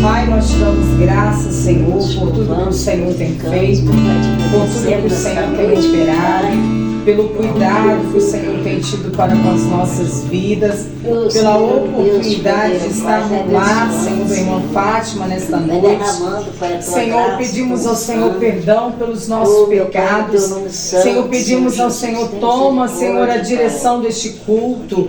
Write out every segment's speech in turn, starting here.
Pai, nós te damos graças, Senhor, por tudo que o Senhor tem feito, por tudo que o Senhor tem liberado, pelo cuidado que o Senhor tem tido para com as nossas vidas, pela oportunidade de estarmos lá, Senhor, da irmã Fátima, nesta noite. Senhor, pedimos ao Senhor perdão pelos nossos pecados. Senhor, pedimos ao Senhor, toma, Senhor, a direção deste culto.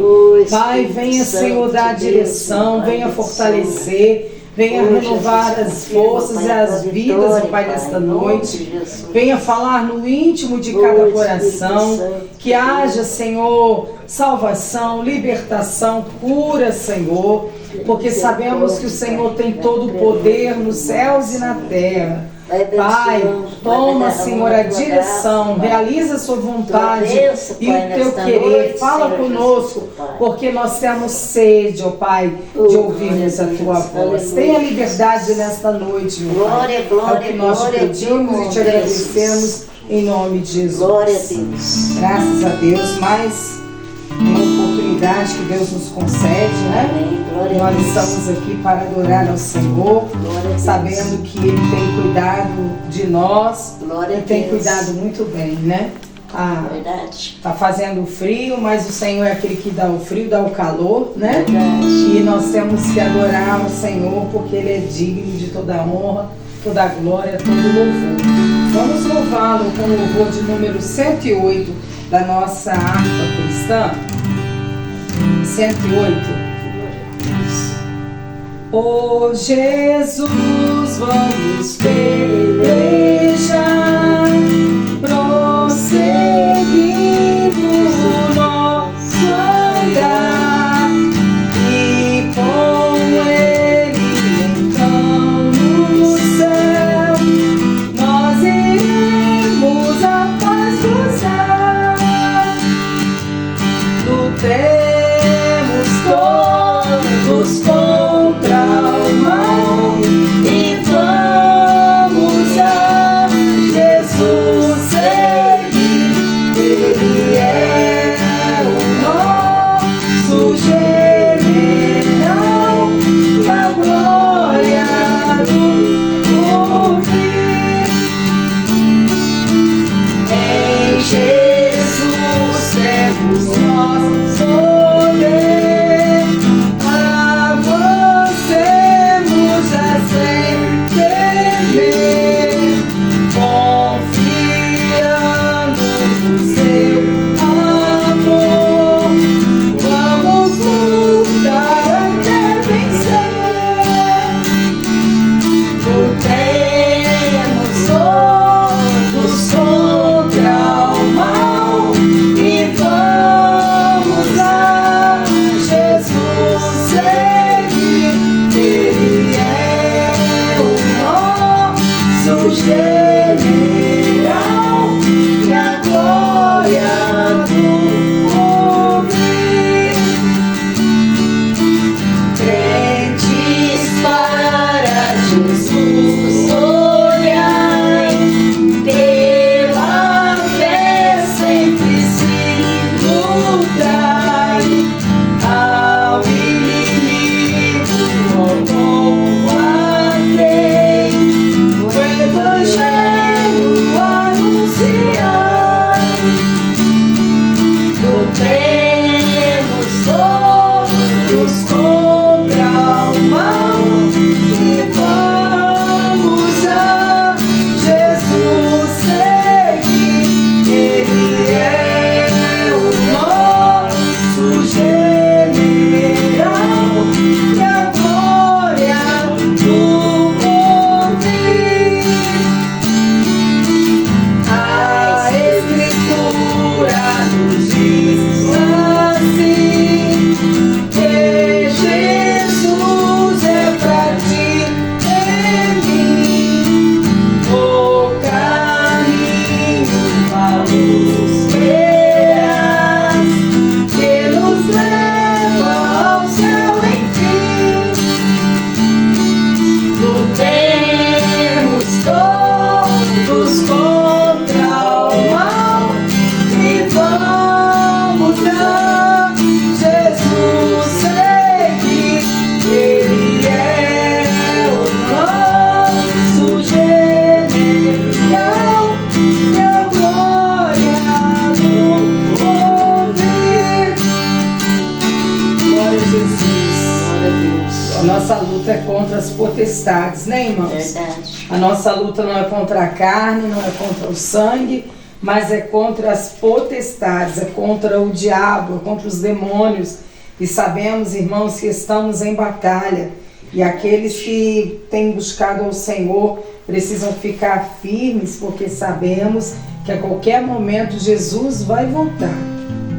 Pai, venha, Senhor, dar a direção, venha fortalecer. Venha renovar as forças e as vidas, ó Pai, nesta noite. Venha falar no íntimo de cada coração. Que haja, Senhor, salvação, libertação, cura, Senhor. Porque sabemos que o Senhor tem todo o poder nos céus e na terra. Pai, toma, Senhor, a direção, realiza a sua vontade e o teu querer. Fala conosco, porque nós temos sede, ó Pai, de ouvirmos a tua voz. Tenha liberdade nesta noite, meu Pai. É o que nós te pedimos e te agradecemos em nome de Jesus. Glória a Deus. Graças a Deus, mais uma oportunidade que Deus nos concede, né? Nós estamos aqui para adorar ao Senhor, sabendo que Ele tem cuidado de nós e tem cuidado muito bem, né? Verdade. Tá fazendo frio, mas o Senhor é aquele que dá o frio, dá o calor, né? Verdade. E nós temos que adorar o Senhor porque Ele é digno de toda a honra, toda a glória, todo o louvor. Vamos louvá-lo com o louvor de número 108 da nossa harpa cristã. 108. Oh Jesus, vamos pelejar, prosseguindo o nosso andar, e com Ele então no céu, nós iremos a paz gozar. Lutemos todos contra o mal e vamos a Jesus seguir. Ele é o nosso general e a glória do porvir. Em Jesus temos nós poder, avancemos a sem temer, confiando no seu amor. Vamos lutar até vencer. Oh luta é contra as potestades, né, irmãos? Verdade. A nossa luta não é contra a carne, não é contra o sangue, mas é contra as potestades, é contra o diabo, é contra os demônios. E sabemos, irmãos, que estamos em batalha. E aqueles que têm buscado ao Senhor precisam ficar firmes, porque sabemos que a qualquer momento Jesus vai voltar,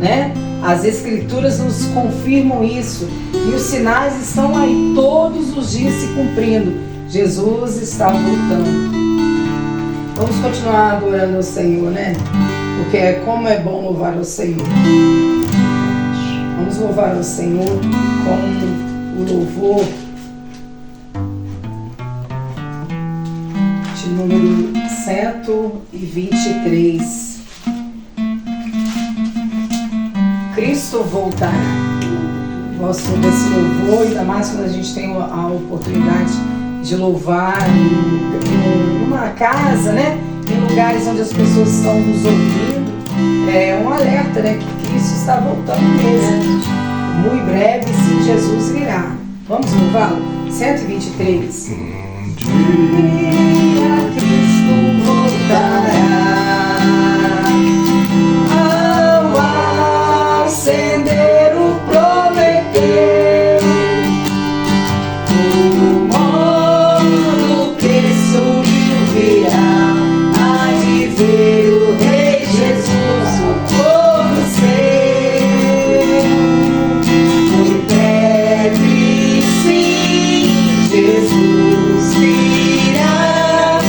né? As Escrituras nos confirmam isso. E os sinais estão aí todos os dias se cumprindo. Jesus está voltando. Vamos continuar adorando ao Senhor, né? Porque como é bom louvar ao Senhor. Vamos louvar ao Senhor com o louvor de número 123. Cristo voltará. Gosto desse louvor, ainda mais quando a gente tem a oportunidade de louvar numa casa, né? Em lugares onde as pessoas estão nos ouvindo. É um alerta, né? Que Cristo está voltando mesmo. Muito breve, sim, Jesus virá. Vamos louvá-lo? 123. Um dia Cristo voltará, ao acender o prometeu, o mundo que subiu virá, há de ver o Rei Jesus, o povo seu. Muito breve, sim, Jesus virá,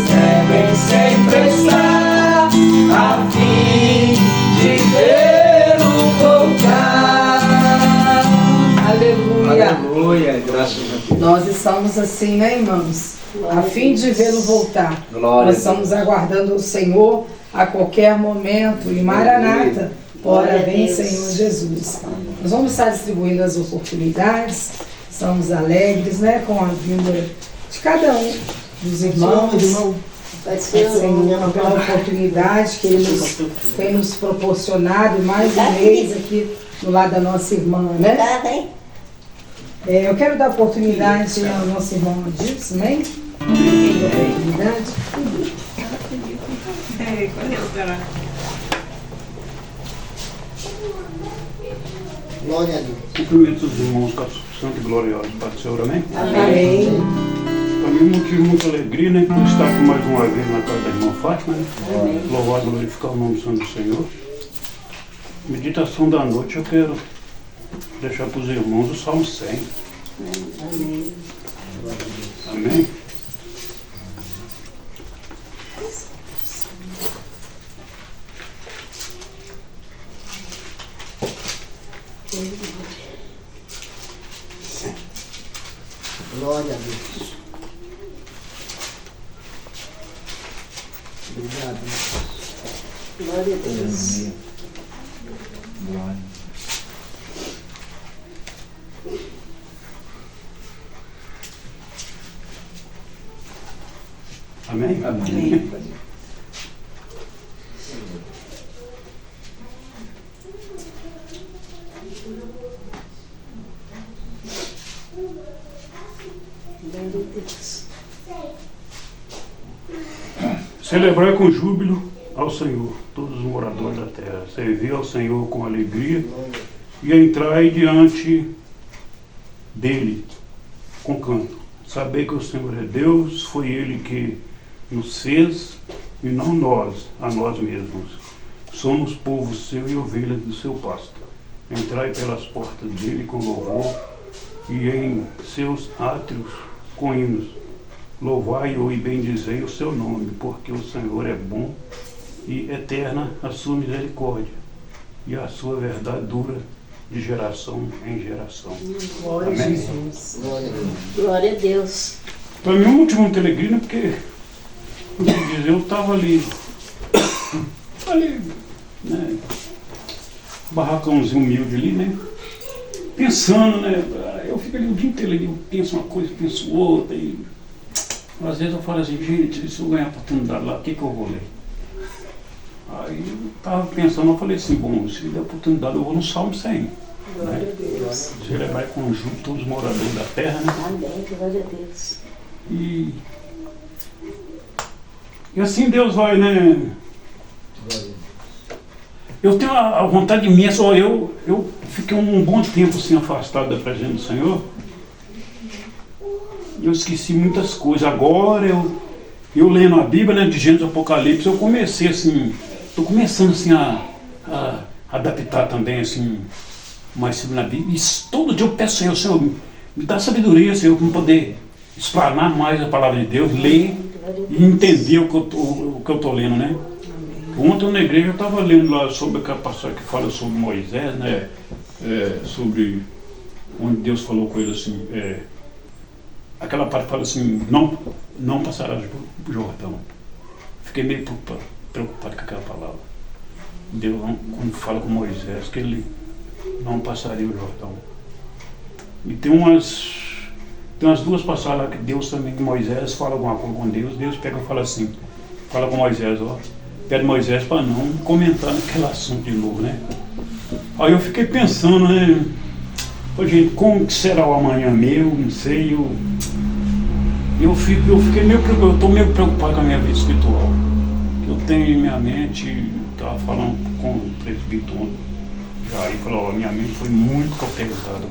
devem sempre estar a fim de vê-lo voltar. Aleluia. Aleluia, graças a Deus. Nós estamos assim, né, irmãos? A fim de vê-lo voltar. Glória Nós a estamos aguardando o Senhor a qualquer momento. E Maranata, ora vem, Senhor Jesus. Nós vamos estar distribuindo as oportunidades. Estamos alegres, né, com a vinda de cada um dos irmãos. Pode ser, Senhor, pela oportunidade que Ele tem nos proporcionado mais um mês aqui do lado da nossa irmã, né? Tá, hein? Eu quero dar oportunidade ao nosso irmão Adilson, né? Oportunidade. Glória a Deus. Cumprimento os irmãos com a santo e gloriosa paz do Senhor, amém? Amém. Para mim, um motivo de muita alegria, né? Por estar aqui mais uma vez na casa da irmã Fátima, né? Louvar e glorificar o nome do Santo do Senhor. Meditação da noite, eu quero deixar para os irmãos o Salmo 100. Amém. Amém? Glória a Deus. Obrigado, meu Deus. Glória a Deus. Glória. Amém? Amém. Glória a Deus. Celebrai com júbilo ao Senhor, todos os moradores da terra. Servi ao Senhor com alegria e entrai diante dele com canto. Sabei que o Senhor é Deus, foi Ele que nos fez e não nós, a nós mesmos. Somos povo seu e ovelhas do seu pasto. Entrai pelas portas dele com louvor e em seus átrios com hinos. Louvai-o e bendizei o seu nome, porque o Senhor é bom e eterna a sua misericórdia, e a sua verdade dura de geração em geração. Glória a Amém? Jesus. Glória a Deus. Glória a Deus. Para mim, o último telegrina, porque eu estava ali, né, barracãozinho humilde ali, né, pensando, né, eu fico ali o dia inteiro ali, eu penso uma coisa, penso outra, e às vezes eu falo assim, gente, se eu ganhar a oportunidade lá, o que eu vou ler? Aí eu estava pensando, eu falei assim, bom, se der oportunidade eu vou no Salmo 100. Glória Né? a Deus. Celebrar conjunto todos os moradores da terra, né? Amém. Glória a Deus. E assim Deus vai, né? Eu tenho a vontade imensa, eu fiquei um bom tempo assim afastado da presença do Senhor. Eu esqueci muitas coisas. Agora eu lendo a Bíblia, né, de Gênesis e Apocalipse, eu comecei assim, estou começando assim a adaptar também assim, mais sobre a Bíblia. E todo dia eu peço ao Senhor, me dá sabedoria, Senhor, para eu poder explanar mais a palavra de Deus, ler e entender o que eu estou lendo, né? Ontem na igreja eu estava lendo lá sobre aquela passagem que fala sobre Moisés, né? Sobre onde Deus falou com ele assim, aquela parte fala assim, não passarás por Jordão. Fiquei meio preocupado com aquela palavra. Deus, quando fala com Moisés, que ele não passaria o Jordão. E tem umas duas passagens lá que Deus também, que Moisés fala alguma coisa com Deus, Deus pega e fala assim, fala com Moisés, ó, pede Moisés para não comentar naquele assunto de novo, né? Aí eu fiquei pensando, né? Pô, gente, como que será o amanhã meu? Não sei, eu estou meio preocupado com a minha vida espiritual. Eu tenho em minha mente, estava falando com o presbítero já, e falou, minha mente foi muito cauterizada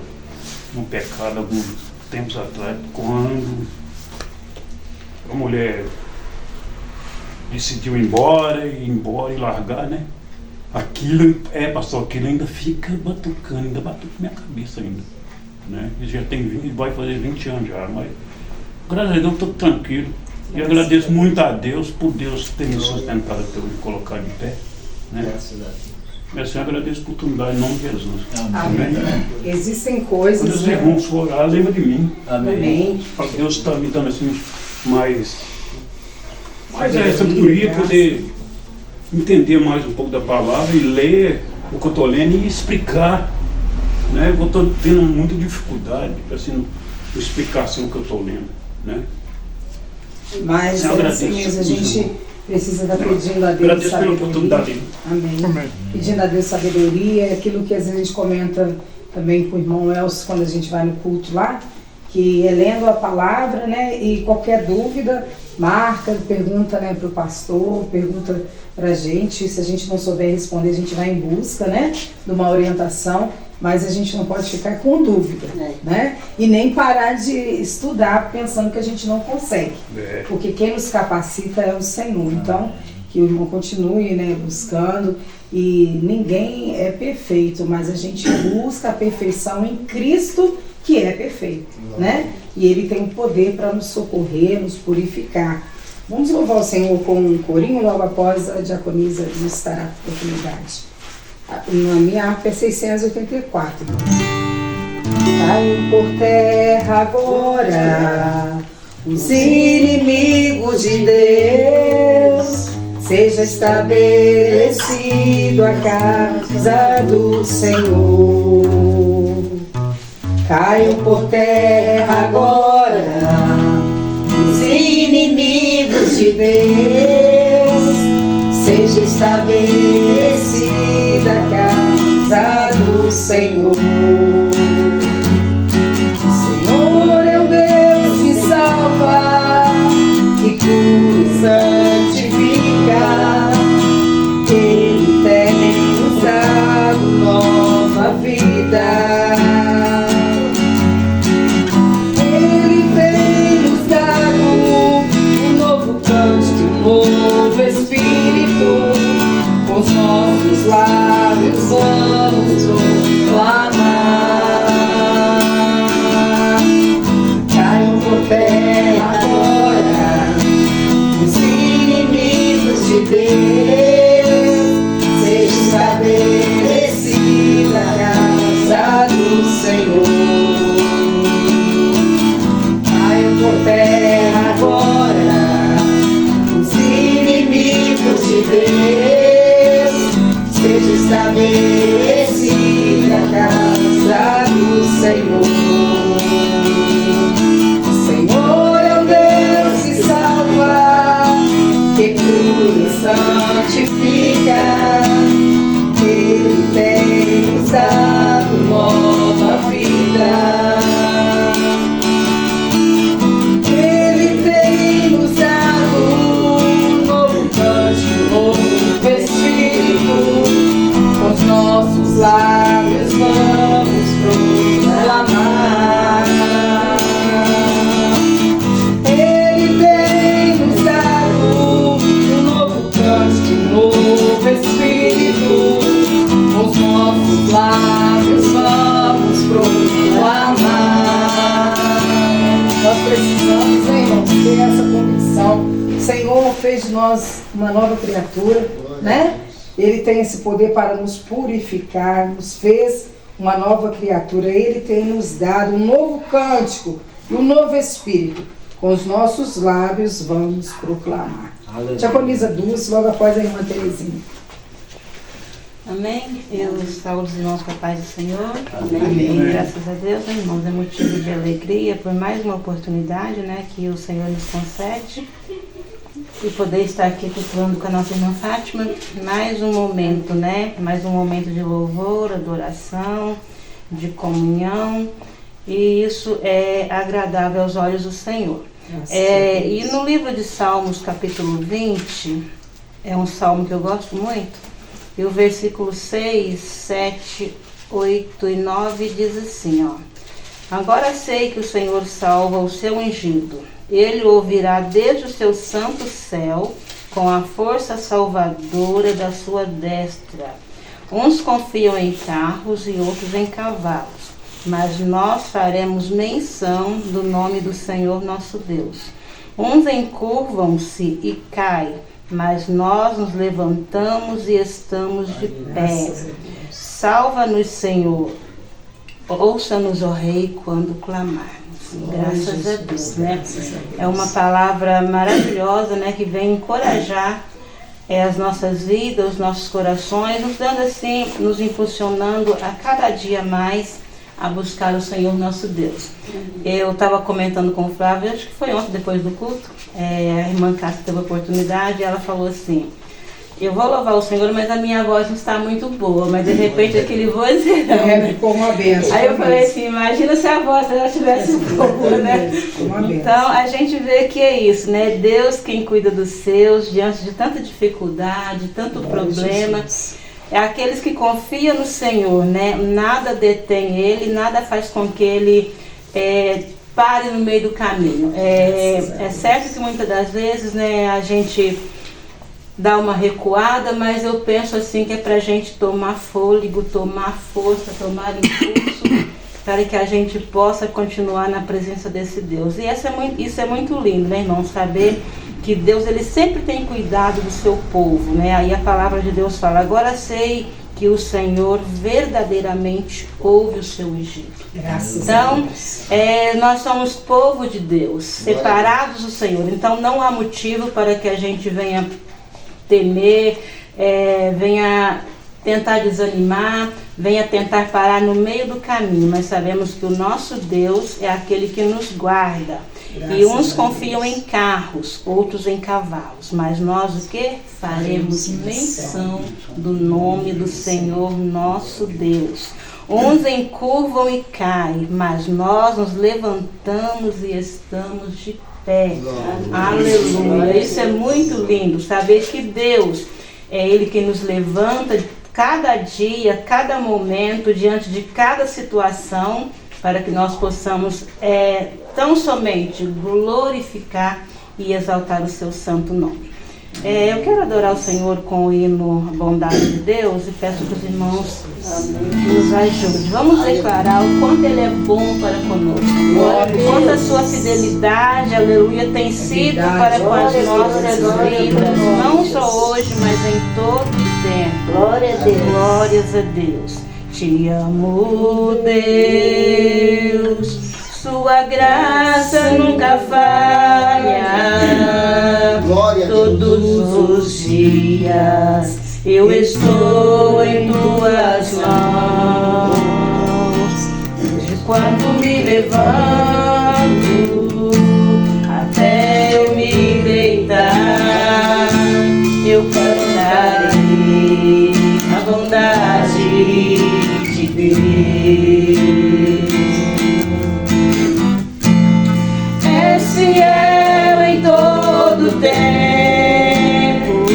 no pecado alguns tempos atrás, quando a mulher decidiu ir embora e largar, né? Aquilo, pastor, aquilo ainda fica batucando, ainda batuca na minha cabeça ainda, né? Ele já tem 20, vai fazer 20 anos já, mas graças a Deus eu estou tranquilo. E agradeço muito a Deus por Deus ter me sustentado até eu me colocar de pé. Né? Graças a Deus. Eu sempre agradeço a oportunidade em nome de Jesus. Amém. Amém. Existem Quando coisas, os né? irmãos for orar, lembra de mim. Amém. Para Deus estar me dando assim mais essa sabedoria, poder entender mais um pouco da palavra e ler o que eu estou lendo e explicar. Né? Eu estou tendo muita dificuldade assim, de explicar assim, o que eu estou lendo. Né? Mas Eu é agradeço, assim mesmo, a Jesus. gente precisa estar pedindo a Deus Agradeço pela sabedoria. oportunidade. Amém. Pedindo a Deus sabedoria, aquilo que às vezes a gente comenta também com o irmão Elcio quando a gente vai no culto lá, que é lendo a palavra, né? E qualquer dúvida, marca, pergunta, né, para o pastor, pergunta para a gente. Se a gente não souber responder, a gente vai em busca, né, de uma orientação. Mas a gente não pode ficar com dúvida, né? E nem parar de estudar pensando que a gente não consegue. Porque quem nos capacita é o Senhor. Então, que o irmão continue, né, buscando. E ninguém é perfeito, mas a gente busca a perfeição em Cristo, que é perfeito, né? E Ele tem o poder para nos socorrer, nos purificar. Vamos louvar o Senhor com um corinho, logo após a diaconisa nos dará a oportunidade. Na minha harpa é 684. Caiam por terra agora os inimigos de Deus. Seja estabelecido a casa do Senhor. Caiam por terra agora os inimigos de Deus. Seja estabelecida a casa do Senhor. O Senhor é o Deus que salva, que cura e santifica. Ele tem nos dado nova vida. Ele tem nos dado um novo cântico, um novo espírito. Com os nossos lábios vamos proclamar. Caiam por terra agora os inimigos de Deus. Seja estabelecida a casa do Senhor. Caiam por terra agora os inimigos de Deus. Seja estabelecida a casa do Senhor. O Senhor é o Deus que salva, que cura e santifica. Ele tem nos dado nova vida. Ele tem nos dado um novo cântico, um novo espírito. Com os nossos lábios vamos proclamar. Ele tem nos dado um novo cântico, um novo espírito. Com os nossos lábios vamos proclamar. Nós precisamos, hein, irmãos, ter essa convicção. O Senhor fez de nós uma nova criatura, né? Ele tem esse poder para nos purificar, nos fez uma nova criatura. Ele tem nos dado um novo cântico e um novo espírito. Com os nossos lábios vamos proclamar. Diaconisa Dulce, logo após a irmã Terezinha. Amém. Eu saúdo os irmãos com a paz do Senhor. Amém. Graças a Deus, né, irmãos, é motivo de alegria por mais uma oportunidade, né, que o Senhor nos concede. E poder estar aqui cultuando com a nossa irmã Fátima, mais um momento, né? Mais um momento de louvor, adoração, de comunhão, e isso é agradável aos olhos do Senhor. E no livro de Salmos, capítulo 20, é um salmo que eu gosto muito, e o versículo 6, 7, 8 e 9 diz assim, ó: Agora sei que o Senhor salva o seu ungido. Ele o ouvirá desde o seu santo céu, com a força salvadora da sua destra. Uns confiam em carros e outros em cavalos, mas nós faremos menção do nome do Senhor nosso Deus. Uns encurvam-se e caem, mas nós nos levantamos e estamos de pé. Salva-nos, Senhor. Ouça-nos, ó Rei, quando clamarmos. Graças a Deus, né? É uma palavra maravilhosa, né? Que vem encorajar as nossas vidas, os nossos corações, nos dando assim, nos impulsionando a cada dia mais a buscar o Senhor nosso Deus. Eu estava comentando com o Flávio, acho que foi ontem, depois do culto, a irmã Cássia teve a oportunidade e ela falou assim: eu vou louvar o Senhor, mas a minha voz não está muito boa, mas de repente aquele vozeirão. Ficou uma benção. Aí eu falei assim, imagina se a voz dela tivesse boa, né? Então a gente vê que é isso, né? Deus quem cuida dos seus, diante de tanta dificuldade, tanto problema. É aqueles que confiam no Senhor, né? Nada detém ele, nada faz com que ele pare no meio do caminho. É certo que muitas das vezes, né, a gente dá uma recuada, mas eu penso assim que é pra gente tomar fôlego, tomar força, tomar impulso, para que a gente possa continuar na presença desse Deus. E isso é muito lindo, né, irmão? Saber que Deus, ele sempre tem cuidado do seu povo, né? Aí a palavra de Deus fala: agora sei que o Senhor verdadeiramente ouve o seu Egito. Então, nós somos povo de Deus, separados do Senhor. Então não há motivo para que a gente venha temer, venha tentar desanimar, venha tentar parar no meio do caminho, mas sabemos que o nosso Deus é aquele que nos guarda. E uns confiam em carros, outros em cavalos, mas nós o que? Faremos menção do nome do Senhor nosso Deus. Uns encurvam e caem, mas nós nos levantamos e estamos de pé. Aleluia. Isso é muito lindo, saber que Deus é Ele que nos levanta cada dia, cada momento, diante de cada situação, para que nós possamos tão somente glorificar e exaltar o seu santo nome. Eu quero adorar o Senhor com o hino A Bondade de Deus e peço que os irmãos nos ajudem. Vamos declarar o quanto Ele é bom para conosco, o quanto a sua fidelidade, aleluia, tem sido para com as nossas vidas, não só hoje, mas em todo o tempo. Glória a Deus. Glórias a Deus. Te amo, Deus, sua graça nunca falha. Todos os dias eu estou em tuas mãos. Quando me levanto até eu me deitar, eu cantarei a bondade de Deus. És fiel em todo tempo,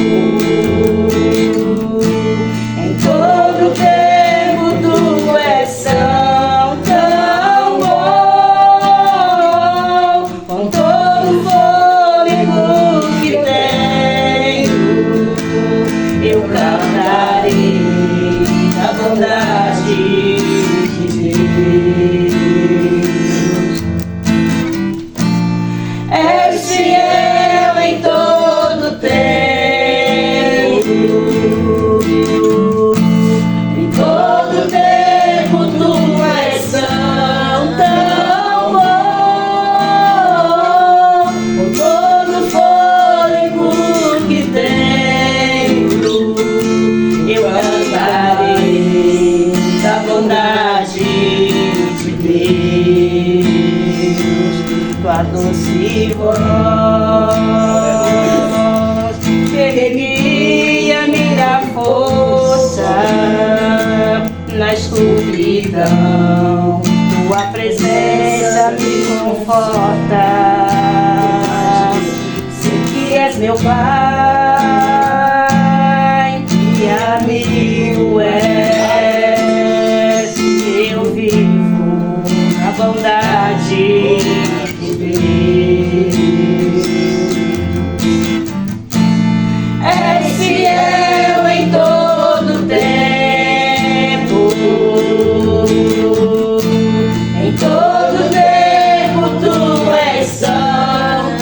em todo tempo tu és tão bom, com todo fôlego que tenho, eu cantarei a bondade de Deus. És fiel em todo tempo, em todo tempo tu és tão bom, com todo fôlego que tenho, eu cantarei da bondade de Deus. Tua doce voz que guia-me dá força na escuridão, tua presença me conforta. Sei que és meu Pai, que amigo és, eu vivo na bondade de Deus. És fiel em todo tempo, em todo tempo tu és tão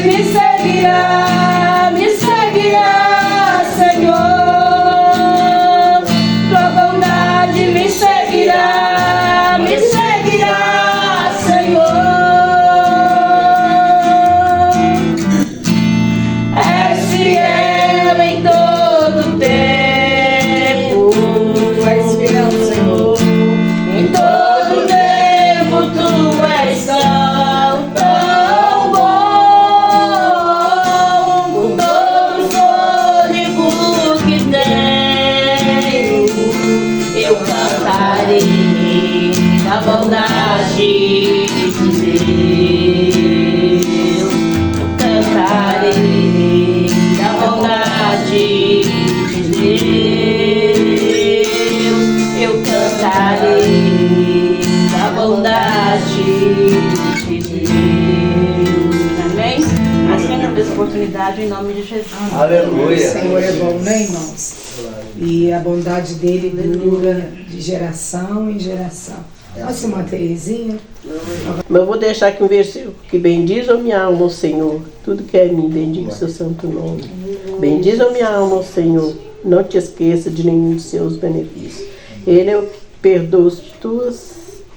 me seguirá, Senhor. Tua bondade me seguirá, Senhor. És fiel em todo tempo. Tu és fiel, Senhor. Em todo tempo tu és tão bom, com todo o fôlego que tenho, eu cantarei da bondade de Deus. Eu cantarei da bondade de Deus. Eu cantarei da bondade de Deus. Amém? Assim eu dessa oportunidade em nome de Jesus. O Aleluia. Senhor é bom, né, irmãos? E a bondade dele dura de geração em geração. Nossa irmã Terezinha. Mas eu vou deixar aqui um versículo que bendiz a minha alma o Senhor, tudo que é em mim, bendiga o seu santo nome. Bendiz a minha alma o Senhor, não te esqueça de nenhum de seus benefícios. Ele perdoa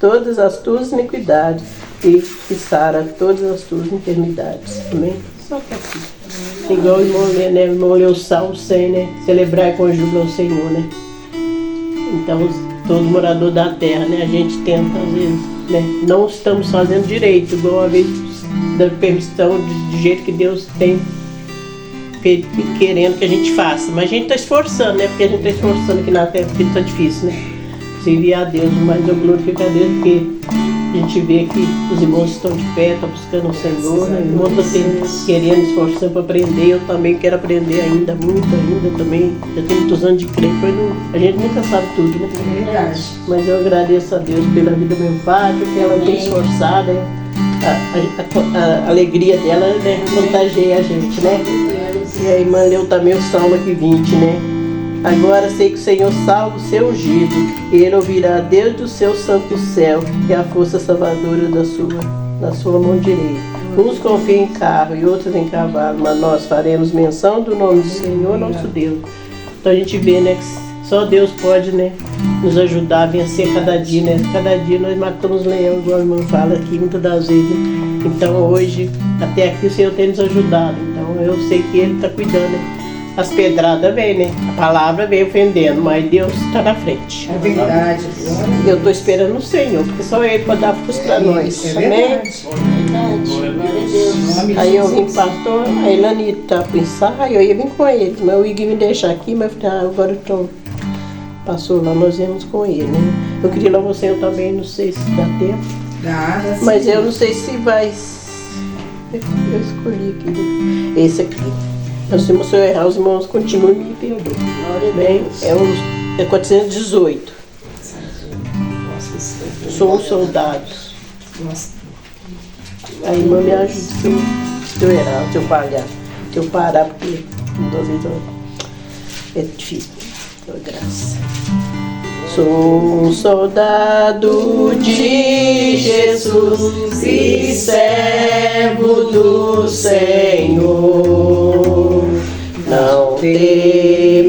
todas as tuas iniquidades e sara todas as tuas enfermidades. Amém? Só que aqui. Igual o irmão lê, né? O irmão lê o Salmo 100, né? Celebrar com júbilo ao Senhor, né? Então, todo morador da terra, né? A gente tenta, às vezes, né? Não estamos fazendo direito, igual a vez da permissão de jeito que Deus tem querendo que a gente faça. Mas a gente está esforçando, né? Porque a gente está esforçando aqui na terra, porque está difícil, né? Servir a Deus, mas eu glorifico a Deus porque a gente vê que os irmãos estão de pé, estão buscando o Senhor, né? Os irmãos estão querendo, esforçando para aprender. Eu também quero aprender ainda, muito ainda também. Já tenho muitos anos de crer, mas a gente nunca sabe tudo, né? É verdade. Mas eu agradeço a Deus pela vida do meu pai, porque ela tem esforçada, né? A alegria dela, né, contagia a gente, né? E a irmã leu também o Salmo aqui 20, né? Agora sei que o Senhor salva o seu ungido, e ele ouvirá desde o seu santo céu, que é a força salvadora da sua mão direita. Uns confiam em carro e outros em cavalo, mas nós faremos menção do nome do Senhor, nosso Deus. Então a gente vê, né, que só Deus pode, né, nos ajudar a vencer cada dia, né? Cada dia nós matamos leão, igual a irmã fala aqui muitas das vezes, né? Então hoje, até aqui o Senhor tem nos ajudado, então eu sei que Ele está cuidando, né? As pedradas vêm, né? A palavra vem ofendendo, mas Deus está na frente. É verdade. Eu estou esperando o Senhor, porque só Ele pode dar força para nós. É Amém? verdade. Aí eu vim com o pastor, a Elani tá pro ensaio, eu ia vir com ele, mas o Igor me deixar aqui, mas agora eu passou lá, nós viemos com ele, né? Eu queria lá você, eu também, não sei se dá tempo, Nada, mas eu não sei se vai. Eu escolhi aqui, né? Esse aqui. Se eu errar, os irmãos continuam me perdoando. Bem, é 418. Sou um soldado. A irmã me ajuda se eu errar, se eu falhar, se eu parar, porque às vezes é difícil. Então, graça. Sou um soldado de Jesus e servo do Senhor. Não temerei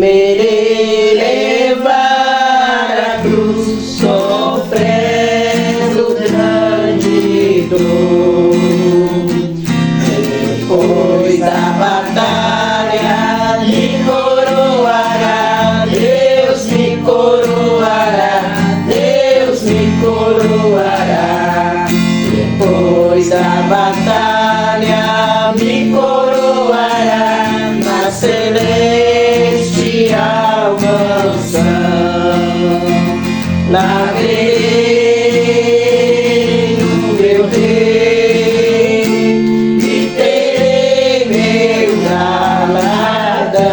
levar a cruz, sofrendo grande dor. Depois da batalha me coroará, Deus me coroará, Deus me coroará. Depois da batalha me coroará na celestial mansão. Lavrei o meu rei e terei meu galardão.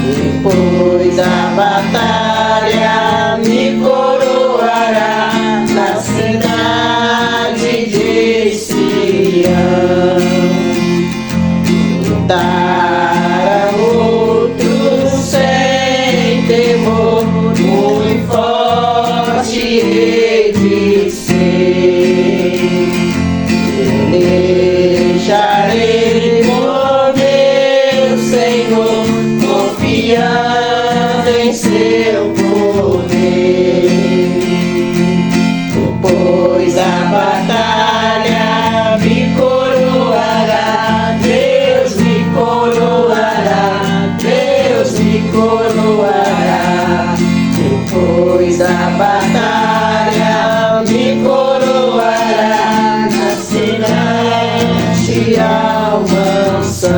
Depois da batalha me coroará na cidade de Sião. Lutar a outro sem temor, muito forte hei de ser. batalha me coroará, Deus me coroará, Deus me coroará. Depois da batalha me coroará, na cidade a mansão.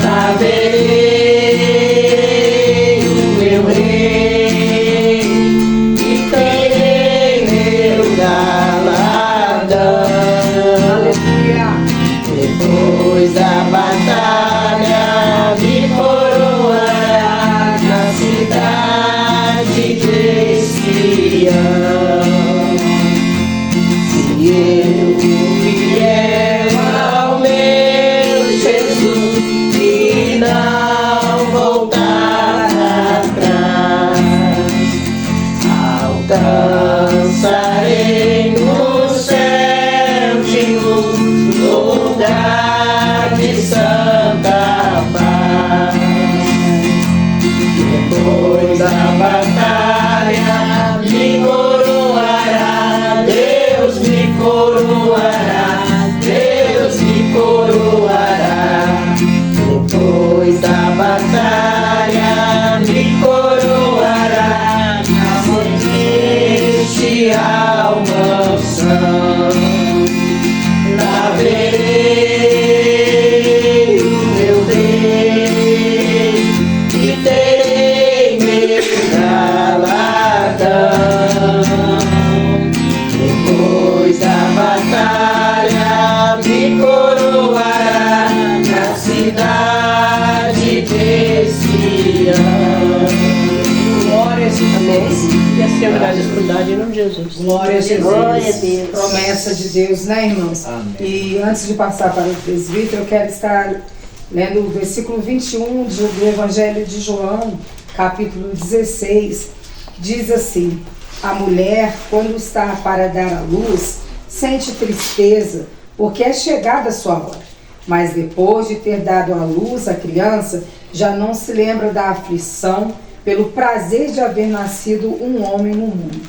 Lá verei o meu rei e terei meu galardão. Aleluia. Depois da batalha me coroará, na cidade de Sião. Se eu vier ao meu Jesus e não voltar atrás, alcançarei no céu de luz, lugar de santa paz. Depois da batalha me coroará, Deus me coroará, Deus me coroará. Depois da batalha me coroará, na celestial mansão. Lá verei o meu rei e terei meu galardão. Depois da batalha me coroará, na cidade de Sião. Glória a Jesus. Amém. E assim eu agradeço por dar em nome de Jesus. Glória a Jesus. Glória a Deus. Promessa de Deus, né, irmãos? Amém. E antes de passar para o presbítero, eu quero estar lendo o versículo 21 do Evangelho de João, capítulo 16. Diz assim: a mulher, quando está para dar à luz, sente tristeza, porque é chegada a sua hora. Mas depois de ter dado à luz a criança, já não se lembra da aflição, pelo prazer de haver nascido um homem no mundo.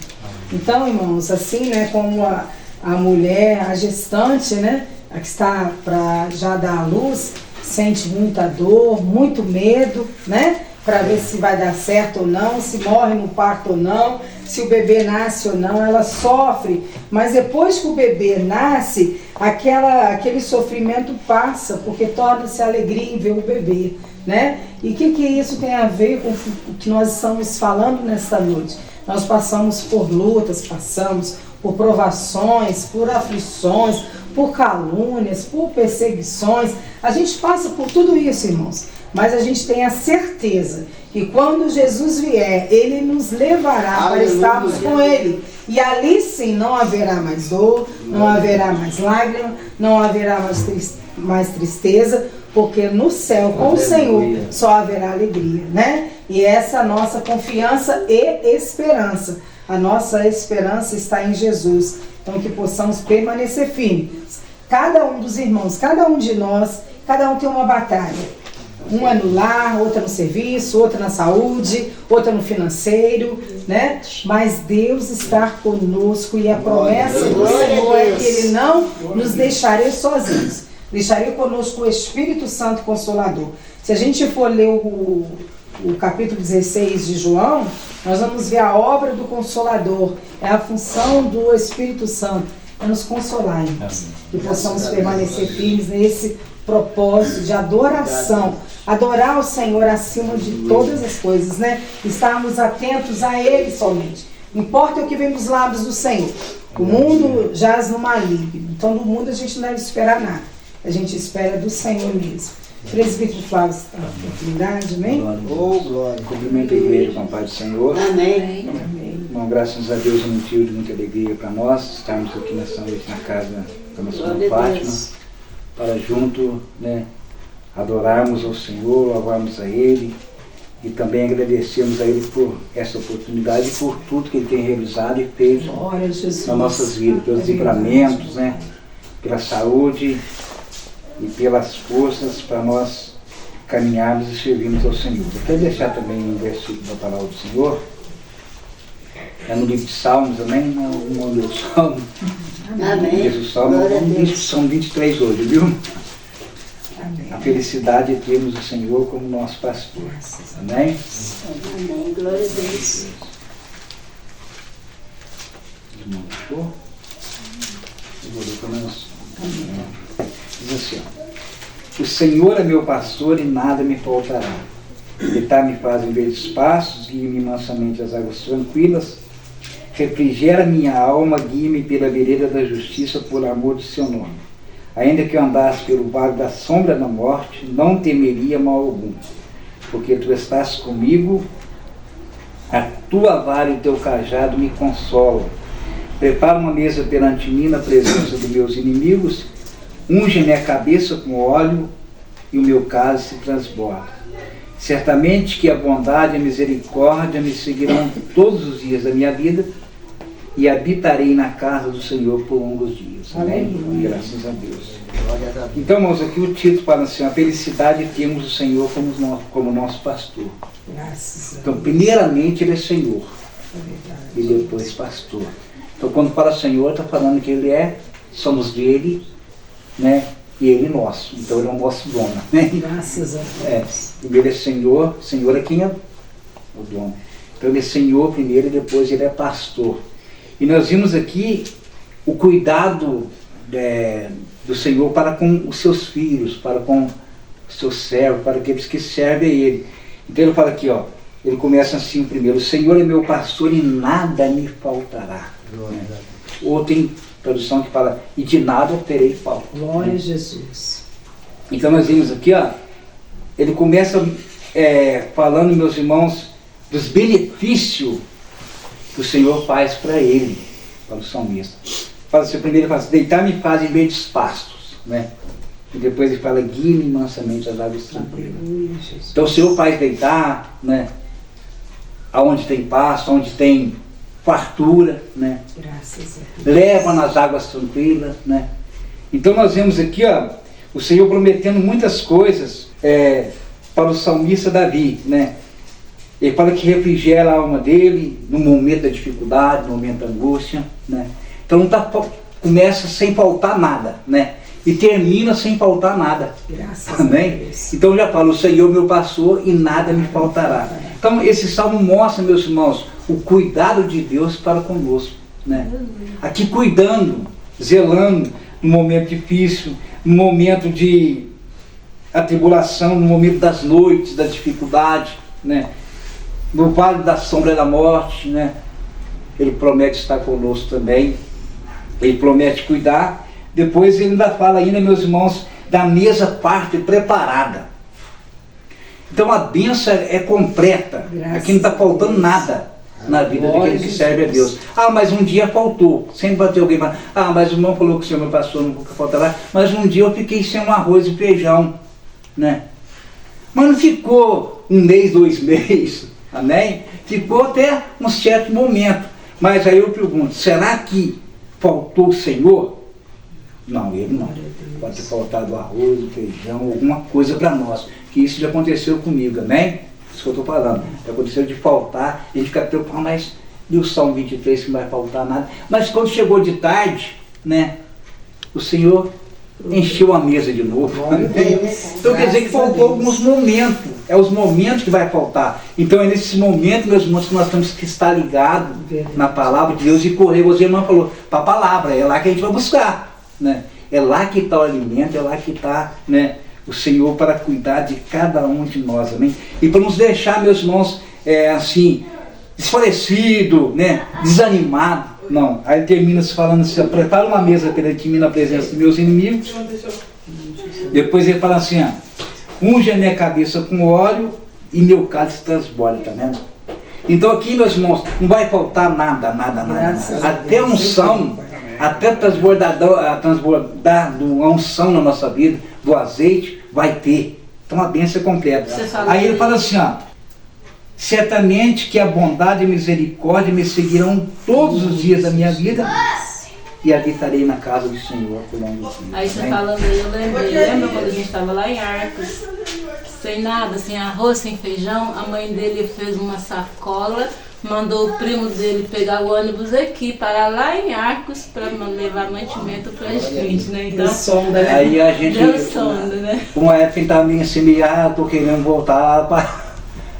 Então, irmãos, assim, né, como a mulher, a gestante, né, a que está para já dar à luz, sente muita dor, muito medo, né, para ver se vai dar certo ou não, se morre no parto ou não, se o bebê nasce ou não, ela sofre. Mas depois que o bebê nasce, aquele sofrimento passa, porque torna-se alegria em ver o bebê, né? E o que isso tem a ver com o que nós estamos falando nesta noite? Nós passamos por lutas, passamos por provações, por aflições, por calúnias, por perseguições. A gente passa por tudo isso, irmãos. Mas a gente tem a certeza que quando Jesus vier, Ele nos levará para estarmos com Ele. E ali sim não haverá mais dor, não haverá mais lágrima, não haverá mais tristeza, porque no céu com o Senhor só haverá alegria, né? E essa é a nossa confiança e esperança. A nossa esperança está em Jesus. Então que possamos permanecer firmes. Cada um dos irmãos, cada um de nós, cada um tem uma batalha. Uma no lar, outra no serviço, outra na saúde, outra no financeiro, né? Mas Deus está conosco e a promessa do Senhor é que Ele não nos deixaria sozinhos. Deixaria conosco o Espírito Santo Consolador. Se a gente for ler o capítulo 16 de João, nós vamos ver a obra do Consolador. É a função do Espírito Santo, é nos consolar, irmãos. Que possamos permanecer firmes nesse propósito de adoração. Adorar o Senhor acima de todas as coisas, né? Estarmos atentos a Ele somente. Não importa o que vem dos lábios do Senhor. O mundo jaz no maligno. Então do mundo a gente não deve esperar nada. A gente espera do Senhor mesmo. Presbítero Flávio, a oportunidade, amém? Oh, glória. Cumprimento a igreja com a paz do Senhor. Amém. Bom, graças a Deus, um motivo de muita alegria para nós estarmos aqui nessa noite na casa da nossa irmã Fátima, para junto, né, adorarmos ao Senhor, louvarmos a Ele e também agradecermos a Ele por essa oportunidade e por tudo que Ele tem realizado e feito nas nossas vidas, pelos livramentos, né, pela saúde e pelas forças para nós caminharmos e servirmos ao Senhor. Eu quero deixar também um versículo da palavra do Senhor, É no livro de Salmos, amém? Não leu o Salmo. Amém. Diz o Salmo, Glória a Deus. são 23 hoje, viu? Amém. A felicidade é termos o Senhor como nosso pastor. Amém? Amém. Glória a Deus. Irmão, deixou? Eu vou ler pelo menos. Diz assim, ó. O Senhor é meu pastor e nada me faltará. Deitar-me faz em verdes pastos, guia-me mansamente às águas tranquilas. Refrigera minha alma, guia-me pela vereda da justiça por amor do seu nome. Ainda que eu andasse pelo vale da sombra da morte, não temeria mal algum, porque tu estás comigo, a tua vara e o teu cajado me consolam. Prepara uma mesa perante mim na presença dos meus inimigos, unge minha cabeça com óleo e o meu cálice se transborda. Certamente que a bondade e a misericórdia me seguirão todos os dias da minha vida e habitarei na casa do Senhor por longos dias. Amém? Graças a Deus. Então, irmãos, aqui o título fala assim, a felicidade é termos o Senhor como nosso pastor. Graças a Deus. Então, primeiramente, Ele é Senhor É verdade. e depois pastor. Então, quando fala Senhor, está falando que Ele somos dele, né? E Ele nosso. Então, Ele é o nosso dono. Né? Graças a Deus. Primeiro é Senhor, Senhor é quem é o dono. Então Ele é Senhor primeiro e depois Ele é pastor. E nós vimos aqui o cuidado do Senhor para com os seus filhos, para com os seus servos, para aqueles que servem a Ele. Então Ele fala aqui, ó, Ele começa assim primeiro, o Senhor é meu pastor e nada me faltará. Ou tem tradução que fala, e de nada terei falta. Glória a Jesus. Então nós vimos aqui, ó, ele começa falando, meus irmãos, dos benefícios que o Senhor faz para ele, para o salmista. Fala assim, primeiro ele fala assim, deitar-me faz em verdes pastos, né? E depois ele fala, guia-me mansamente às águas tranquilas. Aleluia, Jesus. Então o Senhor faz deitar, né? Aonde tem pasto, onde tem fartura, né? Graças a Deus. Leva nas águas tranquilas, né? Então nós vemos aqui, ó, o Senhor prometendo muitas coisas para o salmista Davi, né? Ele fala que refrigera a alma dele no momento da dificuldade, no momento da angústia, né? Então começa sem faltar nada, né? E termina sem faltar nada. Graças a Amém? Deus. Então já fala, o Senhor meu pastor e nada me faltará. Então esse salmo mostra, meus irmãos, o cuidado de Deus para conosco, né? Aqui cuidando, zelando no momento difícil, no momento de atribulação, no momento das noites, da dificuldade, né? No vale da sombra da morte, né? Ele promete estar conosco também, ele promete cuidar. Depois ele ainda fala ainda, meus irmãos, da mesa farta e preparada. Então a bênção é completa. Graças Aqui não está faltando nada na vida daquele que serve a Deus. Ah, mas um dia faltou. Sempre vai ter alguém falando, ah, mas o irmão falou que o Senhor meu pastor não faltará. Mas um dia eu fiquei sem um arroz e feijão, né? Mas não ficou um mês, 2 meses, amém? Ficou até um certo momento. Mas aí eu pergunto, será que faltou o Senhor? Não, ele não. Pode ter faltado arroz, feijão, alguma coisa para nós. Que isso já aconteceu comigo, amém? Isso que eu estou falando. Já aconteceu de faltar, a gente fica preocupado, mas e o Salmo 23 que não vai faltar nada. Mas quando chegou de tarde, né? O Senhor encheu a mesa de novo. Então quer dizer que faltou alguns momentos. É os momentos que vai faltar. Então é nesse momento, meus irmãos, que nós temos que estar ligados na palavra de Deus e correr. Você, irmão, falou, para a palavra, é lá que a gente vai buscar, né? É lá que está o alimento, é lá que está, né, o Senhor para cuidar de cada um de nós, amém? E para nos deixar, meus irmãos, assim, desfalecido, né, desanimado. Não, aí termina se falando assim, prepara uma mesa perante mim na presença dos meus inimigos. Depois ele fala assim, ó, unge a minha cabeça com óleo e meu cálice transborda, tá vendo? Então aqui, meus irmãos, não vai faltar nada. Até a unção, até transbordar a unção na nossa vida, do azeite, vai ter. Então a bênção é completa. Aí ele fala assim, ó, certamente que a bondade e a misericórdia me seguirão todos os dias da minha vida e habitarei na casa do Senhor por longos dias. Aí você falando aí, eu lembrei, lembra quando a gente estava lá em Arcos, sem nada, sem arroz, sem feijão, a mãe dele fez uma sacola mandou o primo dele pegar o ônibus aqui, parar lá em Arcos, para levar mantimento pra gente, né? Então, sonda, né? Aí a gente, deu sonda, né? uma época ele tava meio assim, tô querendo voltar,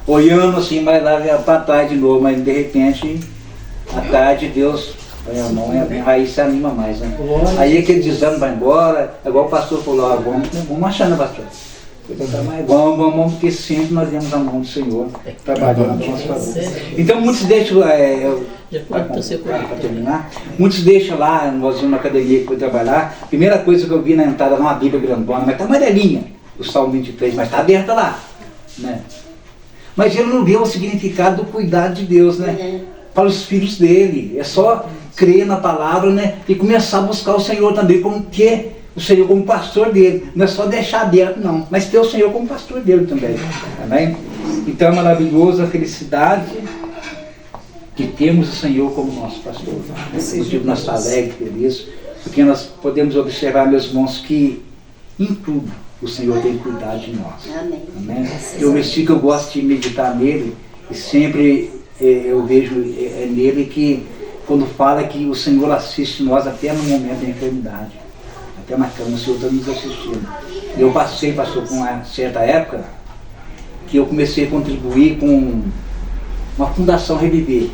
olhando assim, mas lá para trás de novo, mas de repente, à tarde Deus põe a mão, aí se anima mais, né? Aí aquele desânimo vai embora, igual o pastor falou, vamos achando, pastor. Vamos, porque sempre nós vemos a mão do Senhor trabalhando a nosso favor. Então muitos deixam, para terminar, muitos deixam lá, nós vamos na academia que foi trabalhar, a primeira coisa que eu vi na entrada era uma Bíblia grandona, mas está amarelinha, o Salmo 23, mas está aberta lá, né? Mas ele não viu o significado do cuidado de Deus, né? Para os filhos dele, é só crer na palavra, né? E começar a buscar o Senhor também, como que o Senhor como pastor dele, não é só deixar aberto não, mas ter o Senhor como pastor dele também, amém? Então é maravilhoso a felicidade que temos o Senhor como nosso pastor. Nós estamos alegres, felizes, porque nós podemos observar, meus irmãos, que em tudo o Senhor tem cuidado de nós. Amém. Amém? Eu versículo que eu gosto de meditar nele, e sempre eu vejo nele que quando fala que o Senhor assiste nós até no momento da enfermidade. Até na cama, o Senhor está nos assistindo. Eu passou por uma certa época que eu comecei a contribuir com uma fundação Reviver.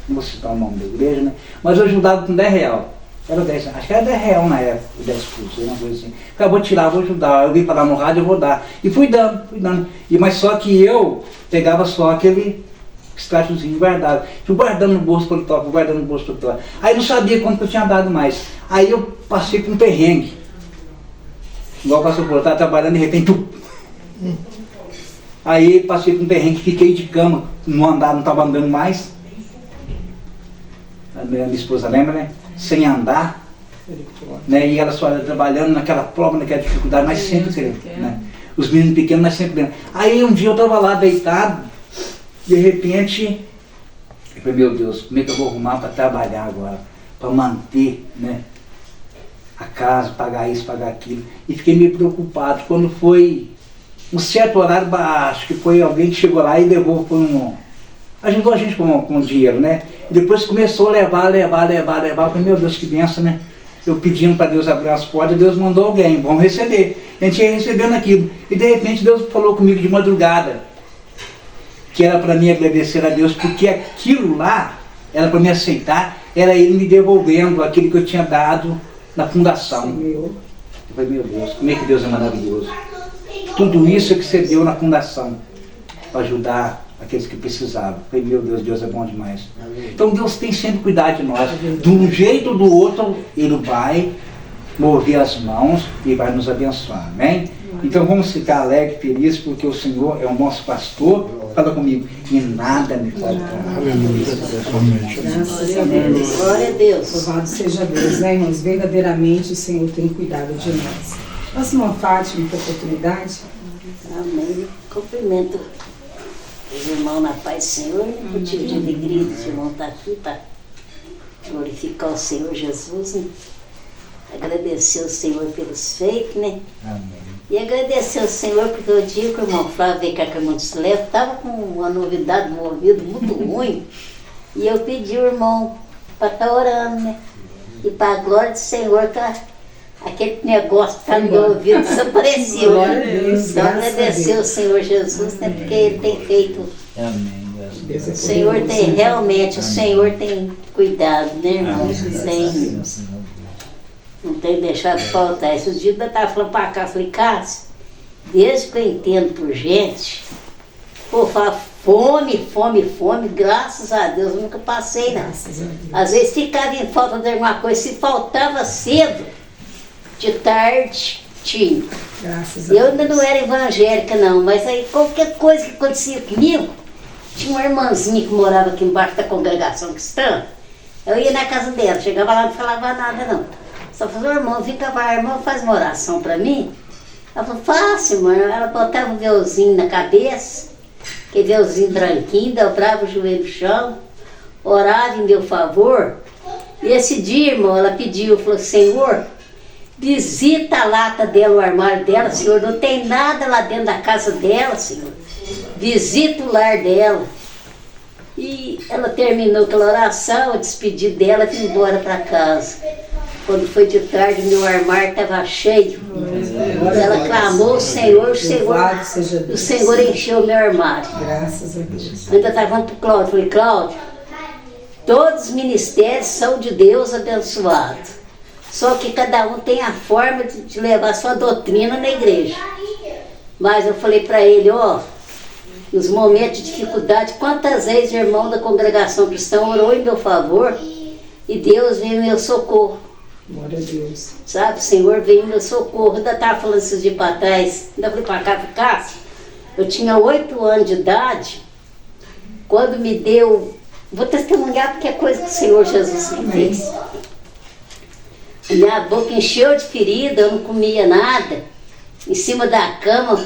Não vou citar o nome da igreja, né? Mas eu ajudava com R$10. Era 10, acho que era R$10 na época, 10 cursos, uma coisa assim. Acabou de tirar, vou ajudar. Eu vim falar no rádio, eu vou dar. E fui dando. Mas só que eu pegava só aquele extratozinho guardado. Fui guardando no bolso pelo toque, guardando no bolso pelo toque. Aí não sabia quanto eu tinha dado mais. Aí eu passei por um perrengue. Igual o pastor estava trabalhando, de repente, Aí passei por um perrengue, fiquei de cama, não estava andando mais. A minha esposa lembra, né? Sem andar. Né? E ela só trabalhando naquela prova, naquela dificuldade, mas sempre querendo. Né? Os meninos pequenos, mas sempre querendo. Aí um dia eu estava lá deitado, de repente, eu falei, meu Deus, como é que eu vou arrumar para trabalhar agora? Para manter, né, a casa, pagar isso, pagar aquilo. E fiquei meio preocupado. Quando foi um certo horário, acho que foi alguém que chegou lá e levou, ajudou a gente com dinheiro, né? E depois começou a levar. Eu falei, meu Deus, que benção, né? Eu pedindo para Deus abrir as portas, Deus mandou alguém, vamos receber. A gente ia recebendo aquilo. E de repente Deus falou comigo de madrugada, que era para mim agradecer a Deus, porque aquilo lá era para me aceitar, era Ele me devolvendo aquilo que eu tinha dado na fundação. Eu falei, meu Deus, como é que Deus é maravilhoso. Tudo isso é que você deu na fundação, para ajudar aqueles que precisavam. Eu falei, meu Deus, Deus é bom demais. Então Deus tem sempre cuidado de nós. De um jeito ou do outro, Ele vai mover as mãos e vai nos abençoar. Amém? Então vamos ficar alegres, felizes, porque o Senhor é o nosso pastor. Fala comigo, e nada me pode parar. Graças a Deus. Glória a Deus. Louvado seja Deus, né, irmãos? Verdadeiramente o Senhor tem cuidado de nós. Nossa irmã Fátima, com oportunidade. Amém. Cumprimento os irmãos na paz do Senhor. Motivo de alegria dos irmãos estar aqui para glorificar o Senhor Jesus, né? Agradecer ao Senhor pelos feitos, né? Amém. E agradecer ao Senhor porque o dia que o irmão Flávio veio com a irmã de Silete, estava com uma novidade no ouvido muito ruim. E eu pedi ao irmão para estar orando, né? E para a glória do Senhor, aquele negócio que está no meu ouvido desapareceu. Glória a Né? Deus, Então graças a agradecer Deus. ao Senhor Jesus, né? Porque Ele tem feito. Amém. Deus é O Senhor poderoso, tem, né? realmente, o Senhor tem cuidado, né, irmãos? Não tem deixado faltar. Esses dias eu estava falando para cá, falei, Cássio, desde que eu entendo por gente, pô, fala fome, graças a Deus, eu nunca passei, não. Graças a Deus. Às vezes ficava em falta de alguma coisa, se faltava cedo, de tarde, tinha. Graças a Eu Deus. ainda não era evangélica, não, mas aí qualquer coisa que acontecia comigo, tinha uma irmãzinha que morava aqui embaixo da congregação cristã, eu ia na casa dela, chegava lá e não falava nada, não. Só falou, irmão, vem cá, irmão, faz uma oração para mim. Ela falou, fácil, irmão. Ela botava um véuzinho na cabeça, aquele véuzinho branquinho, dobrava o joelho no chão, orava em meu favor. E esse dia, irmão, ela pediu, falou, Senhor, visita a lata dela, o armário dela, Senhor, não tem nada lá dentro da casa dela, Senhor. Visita o lar dela. E ela terminou aquela oração, eu despedi dela e fui embora para casa. Quando foi de tarde, meu armário estava cheio. Ela clamou o Senhor, Louvado seja o Deus. Senhor encheu meu armário. Graças a Deus. Eu ainda estava falando para o Cláudio, falei, Cláudio, todos os ministérios são de Deus abençoado. Só que cada um tem a forma de levar a sua doutrina na igreja. Mas eu falei para ele, ó, nos momentos de dificuldade, quantas vezes o irmão da congregação cristã orou em meu favor e Deus veio em meu socorro. Glória a Deus. Sabe, o Senhor veio em meu socorro. Eu ainda estava falando esses dias para trás, ainda falei para cá, Cássio, eu tinha 8 anos de idade, quando me deu, vou testemunhar porque é coisa que o Senhor Jesus me fez. Minha boca encheu de ferida, eu não comia nada, em cima da cama,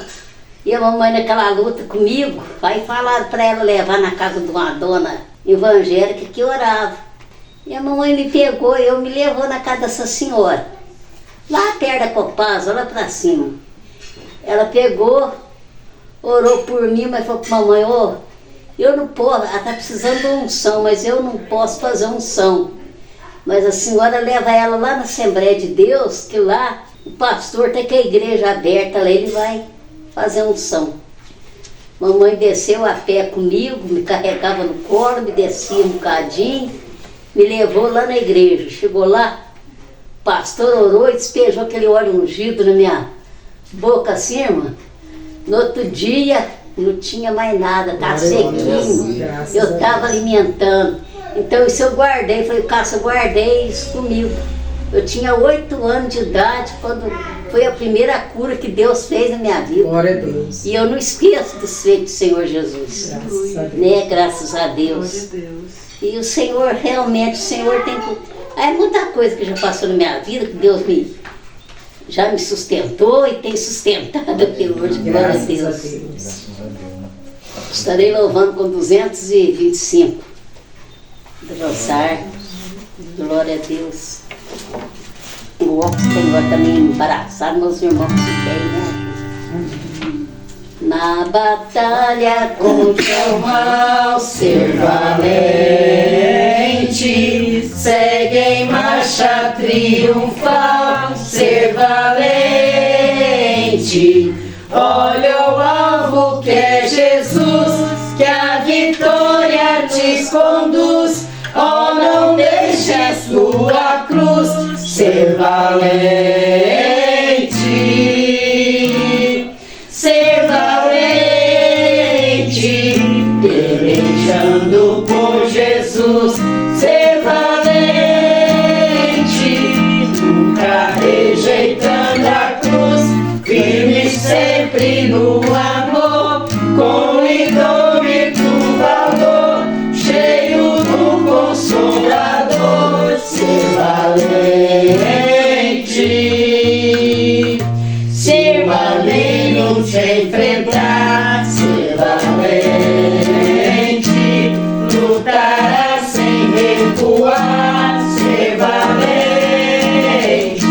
e a mamãe naquela luta comigo, aí falaram para ela levar na casa de uma dona evangélica que orava. E a mamãe me pegou e me levou na casa dessa senhora, lá perto da Copasa, lá pra cima. Ela pegou, orou por mim, mas falou pra mamãe, ó, eu não posso, ela tá precisando de unção, mas eu não posso fazer unção. Mas a senhora leva ela lá na Assembleia de Deus, que lá o pastor tem que a igreja aberta, lá ele vai fazer unção. Mamãe desceu a pé comigo, me carregava no colo, me descia um bocadinho, me levou lá na igreja. Chegou lá, o pastor orou e despejou aquele óleo ungido na minha boca assim, irmã. No outro dia, não tinha mais nada, tá sequinho. Eu estava alimentando. Então isso eu guardei, falei, Cássio, eu guardei isso comigo. Eu tinha 8 anos de idade quando foi a primeira cura que Deus fez na minha vida. Glória a Deus. E eu não esqueço dos feitos do Senhor Jesus. Graças a Deus. Né? Graças a Deus. E o Senhor, realmente, o Senhor tem... É muita coisa que já passou na minha vida, que Deus já me sustentou e tem sustentado até hoje. Glória a Graças a Deus. Deus. Estarei louvando com 225 do Rosário. Glória a Deus. O óculos tem agora também embaraçado, meus irmãos se bem, né? Na batalha contra o mal, ser valente, segue em marcha triunfal, ser valente. Olha o alvo que é Jesus, que a vitória te conduz. Oh, não deixes tua cruz, ser valente, ser valente, pelejando por Jesus, ser valente, nunca rejeitando a cruz, firme sempre no amor, com indômito valor, cheio do Consolador, ser valente, ser valente, se enfrentar, ser valente, lutará sem recuar, ser valente,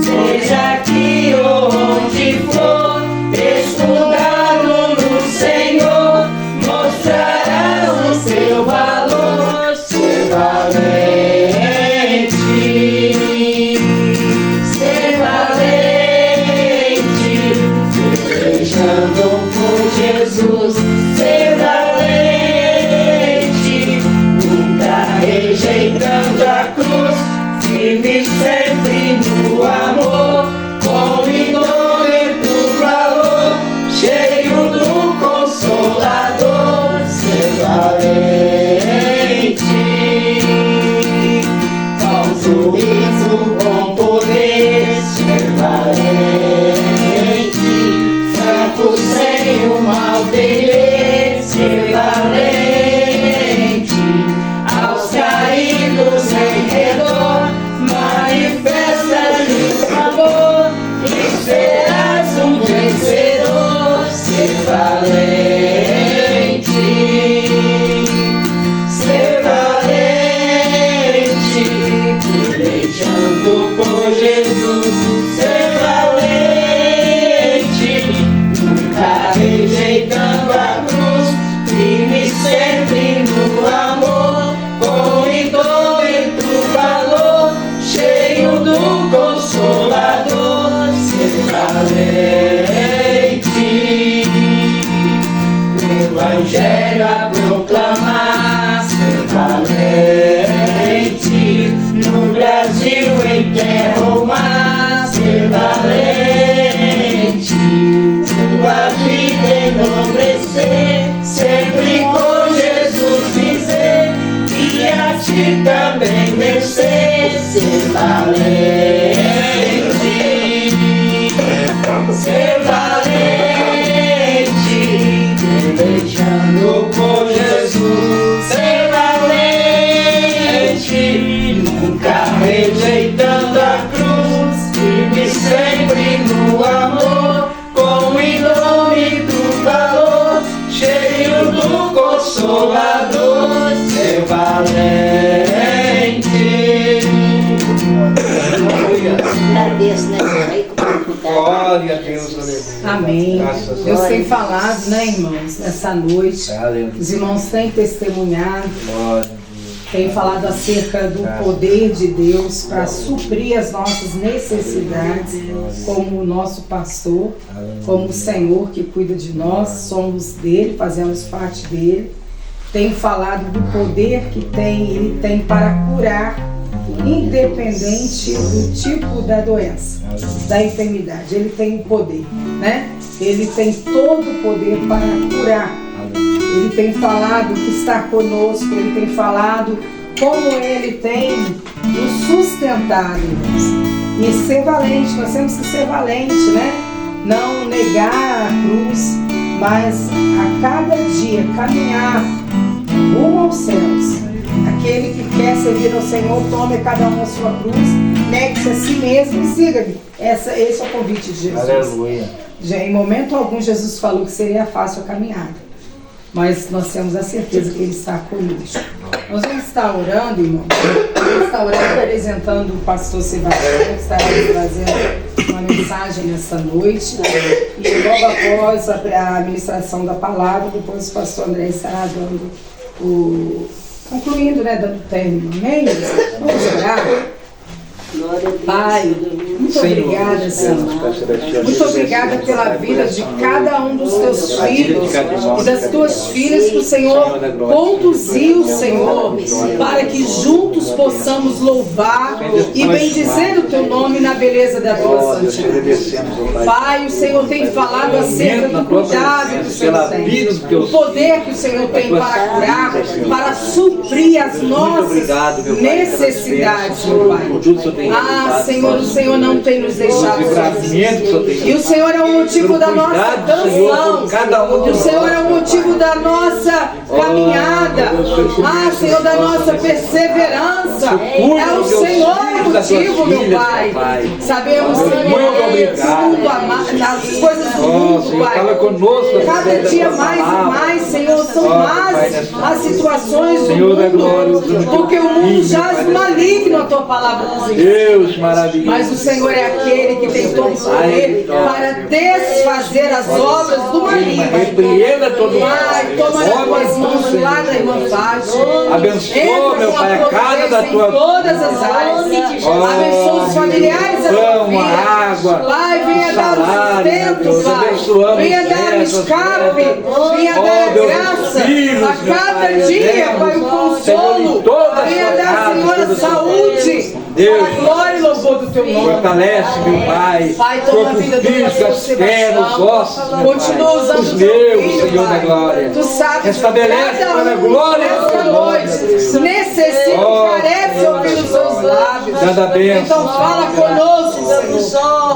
seja aqui ou onde for, estudado no Senhor, mostrará o seu valor, ser valente, ser valente, pelejando por Jesus, ser valente, nunca rejeitando a cruz, firme sempre no amor, com indômito valor, cheio do Consolador, ser valente, com sorriso, com poder, ser valente, franco sem o mal temer, ser valente, aos caídos em redor, manifesta-lhes amor, e serás um vencedor, ser valente, ser valente, pelejando por Jesus, ser valente, nunca rejeitando a cruz, firme sempre no terra ou mar, ser valente. Tua vida enobrecer, sempre com Jesus dizer, e a ti também vencer, ser valente. Ser valente, pelejando por Jesus. Ser valente, nunca rejeitando a cruz, firme sempre no amor, com o nome do valor, cheio do Consolador. Ser valente. Agradeço, né, Senhor? Glória a Deus, aleluia. Amém. Graças a Deus. Deus tem falado, né, irmãos, nessa noite. Aleluia. Os irmãos têm testemunhado, Glória a Deus. têm falado acerca do poder de Deus para suprir as nossas necessidades, como o nosso pastor, como o Senhor que cuida de nós, somos dele, fazemos parte dele. Tem falado do poder que ele tem para curar, independente do tipo da doença, da enfermidade. Ele tem o poder, né? Ele tem todo o poder para curar. Ele tem falado que está conosco, ele tem falado como ele tem nos sustentado, irmãos. E ser valente, nós temos que ser valente, né? Não negar a cruz, mas a cada dia caminhar rumo aos céus. Aquele que quer servir ao Senhor, tome cada um a sua cruz, negue-se a si mesmo e siga-me. Esse é o convite de Jesus. Aleluia. Já em momento algum Jesus falou que seria fácil a caminhada, mas nós temos a certeza que Ele está conosco. Nós vamos estar orando, irmão. Vamos estar orando, apresentando o pastor Sebastião, que estará trazendo uma mensagem nessa noite. E logo após a ministração da palavra, depois o pastor André estará dando concluindo, né, dando término. Amém? Vamos orar. Pai, muito obrigada, Senhor. Muito obrigada pela vida de cada um dos teus filhos e das tuas filhas que o Senhor conduziu, Senhor, para que juntos possamos louvar e bendizer o teu nome na beleza da tua santidade. Pai, o Senhor tem falado acerca do cuidado que o Senhor tem, o poder que o Senhor tem para curar, para suprir as nossas necessidades, meu Pai. Ah, Senhor, o Senhor não tem nos deixado sozinhos. E o Senhor é o motivo da nossa canção. E o Senhor é o motivo da nossa caminhada. Ah, Senhor, da nossa perseverança. É o Senhor o motivo, meu Pai. Sabemos, Senhor, as coisas do mundo, Pai. Cada dia mais e mais, Senhor, são más as situações do mundo. Porque o mundo jaz maligno, a tua palavra diz. Deus maravilhoso. Mas o Senhor é aquele que tem todo o poder para desfazer as obras do maligno. Repreenda todo o Pai, toma nas tuas mãos lá da irmã Fátima. Abençoa, meu Pai, a cada da tua em todas as áreas. Abençoa os familiares da tua pão, a água, Pai, venha dar o sustento, Pai. Venha dar o escape. Venha dar a graça a cada dia, Pai, o consolo. Venha dar, Senhor, a saúde. Deus, para a glória e louvor do teu nome. Fortalece, meu Pai. Pai, toma a vida do pastor Sebastião. Continua usando os o teu meus, filho, Senhor Pai. da glória. Tu sabes, Restabelece cada para a glória do nesta teu nome. noite necessita e carece ouvir os seus lábios. Cada bênção. Então fala conosco, Senhor.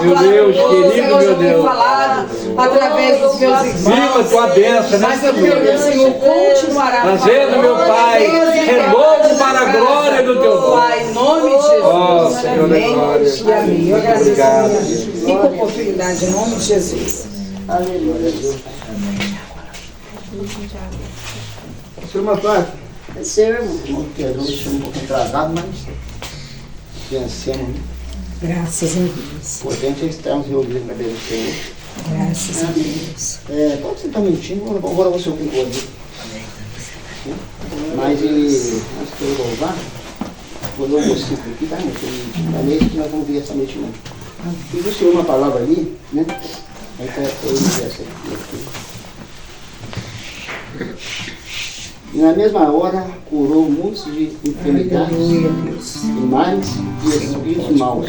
Meu Fala Deus, conosco, querido, Senhor, meu eu tenho Deus. falado através dos meus Viva a irmãos. tua bênção, Mas eu creio que o Senhor continuará trazendo, meu Pai, renovo para a glória do teu nome. Pai, em nome de Jesus. Ó, Senhor da Amém glória. e amém. Eu agradeço a Obrigado, minha Deus. rica oportunidade em nome de Jesus. Senhor Matório, Senhor, irmão. não perdoe, estou um pouco atrasado, mas vencemos. Graças a Deus. O importante é estarmos reunidos na beira do Senhor. Graças a Deus. Pode sentar um minutinho, agora você o concluir. Mas antes de eu louvar, vou ler um versículo aqui, tá? Na noite que nós vamos ver essa noite não. Diz o Senhor uma palavra ali, né? Aí tá eu ler essa aqui. E na mesma hora curou muitos de enfermidades e males e espíritos maus,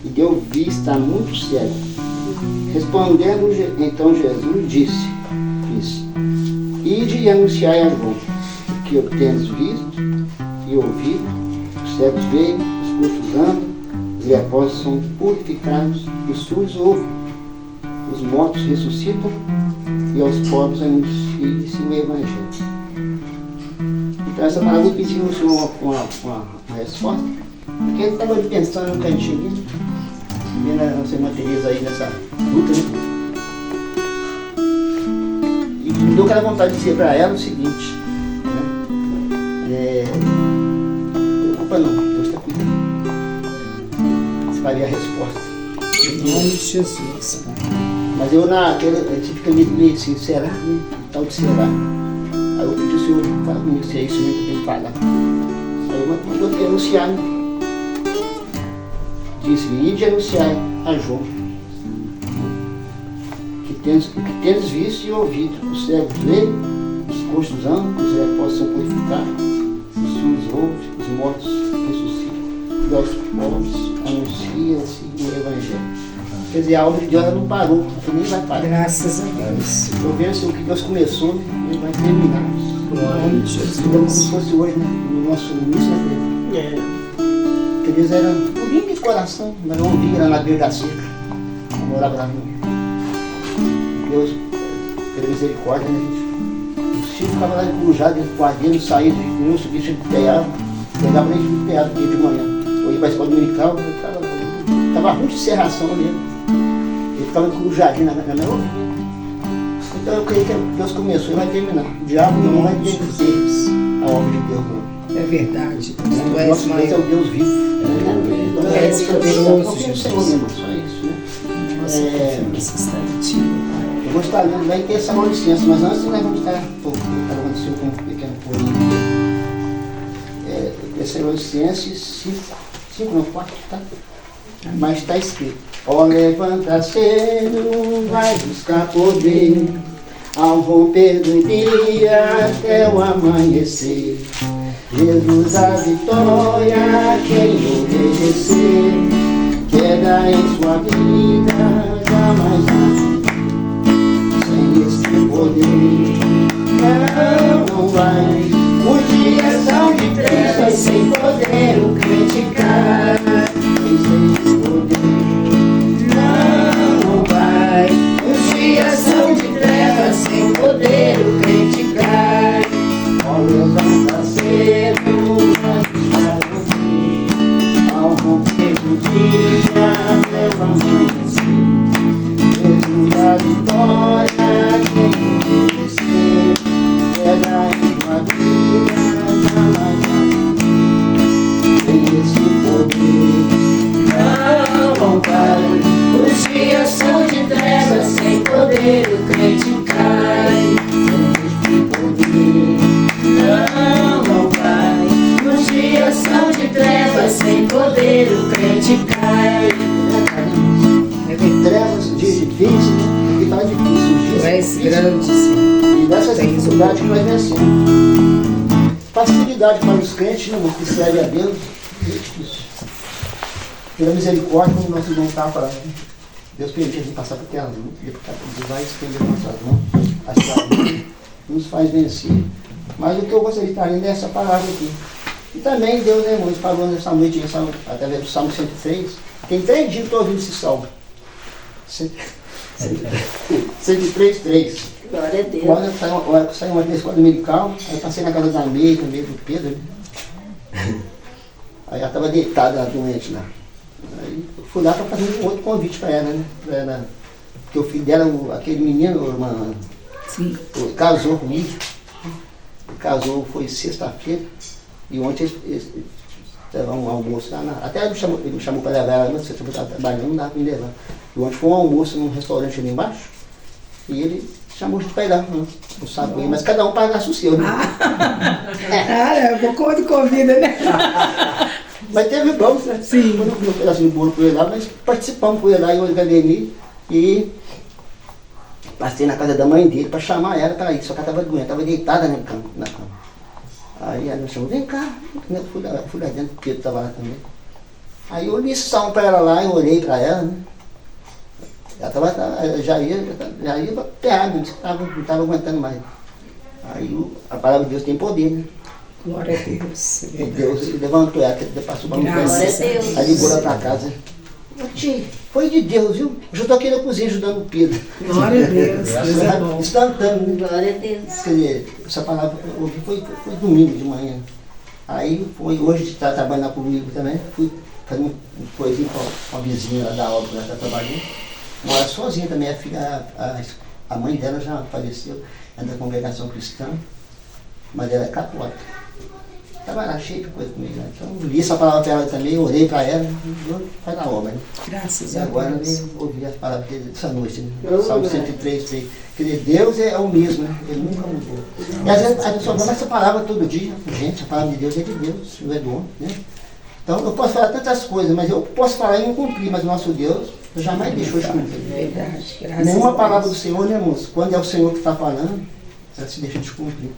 e deu vista a muitos cegos. Respondendo então Jesus disse: Ide e anunciai a João, que obtendes visto e ouvido, os cegos veem, os coxos andam, os leprosos são purificados, os surdos ouvem, os mortos ressuscitam, e aos pobres anuncia-se o Evangelho. Então essa palavra pediu o Senhor uma resposta, porque ele estava pensando no cantinho, vendo a nossa irmã Teresa aí nessa luta, né? E me deu aquela vontade de dizer para ela o seguinte, né? Não preocupa não, Deus está cuidando. Você vai ver a resposta. Em nome de Jesus. Mas eu tive que meio assim, será? Tal de será. Aí eu pedi ao Senhor, fala comigo, se é isso mesmo que eu tenho que falar. Aí eu mandou anunciar, né? Disse, ide anunciar a João, que tens visto e ouvido, os cegos veem, os coxos andam, os leprosos são purificados, os surdos ouvem, os mortos ressuscitam, e aos pobres anuncia-se o Evangelho. Quer dizer, a obra de Deus não parou, nem vai parar. Graças a Deus. Eu vejo o que Deus começou, ele vai terminar. Glória a Jesus. Como se fosse hoje, né? No nosso início, né? Teresa era limpa de coração, mas não ouvia, era na beira da cerca. Eu morava lá no... Deus, pela misericórdia, né, gente? Os filhos ficavam lá encorujados dentro do quarto dele, não saía, não subia, tinha que pegar, pegava nem de pegar dia de manhã. Eu ia para a escola dominical, estava ruim de serração mesmo. Ele ficava encorujadinho na minha ouvido. Então eu creio que Deus começou e vai terminar. O diabo não vai ter a obra de Deus, não. É verdade. Nosso Deus é o Deus vivo. Tu és poderoso, Jesus. Só isso, né? Nossa confiança está em ti. Eu vou estar lendo, vai ter essa licença, mas antes nós vamos estar acontecendo com um pequeno poema. Tessalonicenses 5 não, 4, tá? Mas está escrito: ó, levanta cedo, vai buscar poder, ao romper do dia até o amanhecer. Jesus a vitória, quem obedecer, queda em sua vida, jamais sem este poder. Não vai, os dias são de trevas, sem poder o crente cai. Sem este poder, não vai, os dias são de trevas, sem poder o crente cai. Ó, levanta cedo, vai buscar o dia, ao romper do dia até o amanhecer. Jesus a vitória, quem obedecer, queda em sua vida, jamais tem esse poder. Não vai, os dias são de trevas, sem poder o crente cai. Sem este poder, não vai, os dias são de trevas, sem poder o crente cai. Trevas, dias difíceis, porque está difícil, os dias Tu és difíceis. grande, Senhor. E dessa dificuldade que nós vencemos. Facilidade para os crentes, né, que servem a Deus, é difícil. Pela misericórdia, como nosso irmão está falando, Deus permite a gente passar por aquela luta, Deus vai estender nossas mãos, a sua nos faz vencer. Mas o que eu gostaria de estar lendo é essa palavra aqui. E também Deus, né, irmãos, falou nessa noite, através do Salmo 103. Tem 3 dias que eu estou ouvindo esse salmo. 103, 3. Glória a Deus. Quando eu saí uma vez com a dominical, aí eu passei na casa da Meia, também do Pedro, né? Aí ela estava deitada, doente lá. Aí eu fui lá para fazer um outro convite para ela, né? Pra ela, porque o filho dela, aquele menino, Sim. casou comigo. Ele casou, foi sexta-feira. E ontem eles levaram um almoço lá. Até ele me chamou para levar ela, mas você estava trabalhando, não dava para me levar. E ontem foi um almoço num restaurante ali embaixo. E ele chamou a gente para ir lá, não sabe bem, mas cada um pagasse o seu, né? Quando convida, né? Mas teve bom, né? Sim. Quando eu comi um pedacinho de bolo com ele lá, mas participamos com ele lá, eu e e passei na casa da mãe dele para chamar ela para ir, só que ela estava doente, estava deitada na cama. Aí ela me chamou, vem cá. Eu fui lá dentro, porque Pedro estava lá também. Aí eu li salmo para ela lá, eu olhei para ela, né? Ela já ia ferrar, não estava aguentando mais. Aí a palavra de Deus tem poder, né? Glória a Deus. E Deus levantou ela, passou para mim. Graças a Deus. Aí ligou lá para casa. Tia, foi de Deus, viu? Eu já estou aqui na cozinha ajudando o Pedro. Glória a Deus. Deus é bom. Instantâneo, né? Glória a Deus. Quer dizer, essa palavra eu ouvi foi domingo de manhã. Aí hoje está trabalhando comigo também, fui fazer uma coisinha com a vizinha lá da obra que ela está trabalhando. Mora sozinha também, a filha, a mãe dela já faleceu, é da congregação cristã, mas ela é católica. Estava lá cheio de coisa comigo, né? Então li essa palavra para ela também, orei para ela, faz a obra, né? Graças E a agora Deus. eu ouvi as palavras dele essa noite, né? Salmo 103, 3. Quer dizer, Deus é o mesmo, né? Ele nunca mudou. E às vezes a pessoa fala essa palavra todo dia. Gente, a palavra de Deus é de Deus, não é do homem, né? Então eu posso falar tantas coisas, mas eu posso falar e não cumprir, mas o nosso Deus jamais deixou de cumprir. Verdade. Graças Nenhuma a palavra do Deus. Senhor, né, irmãos? Quando é o Senhor que está falando, ela se deixa de cumprir.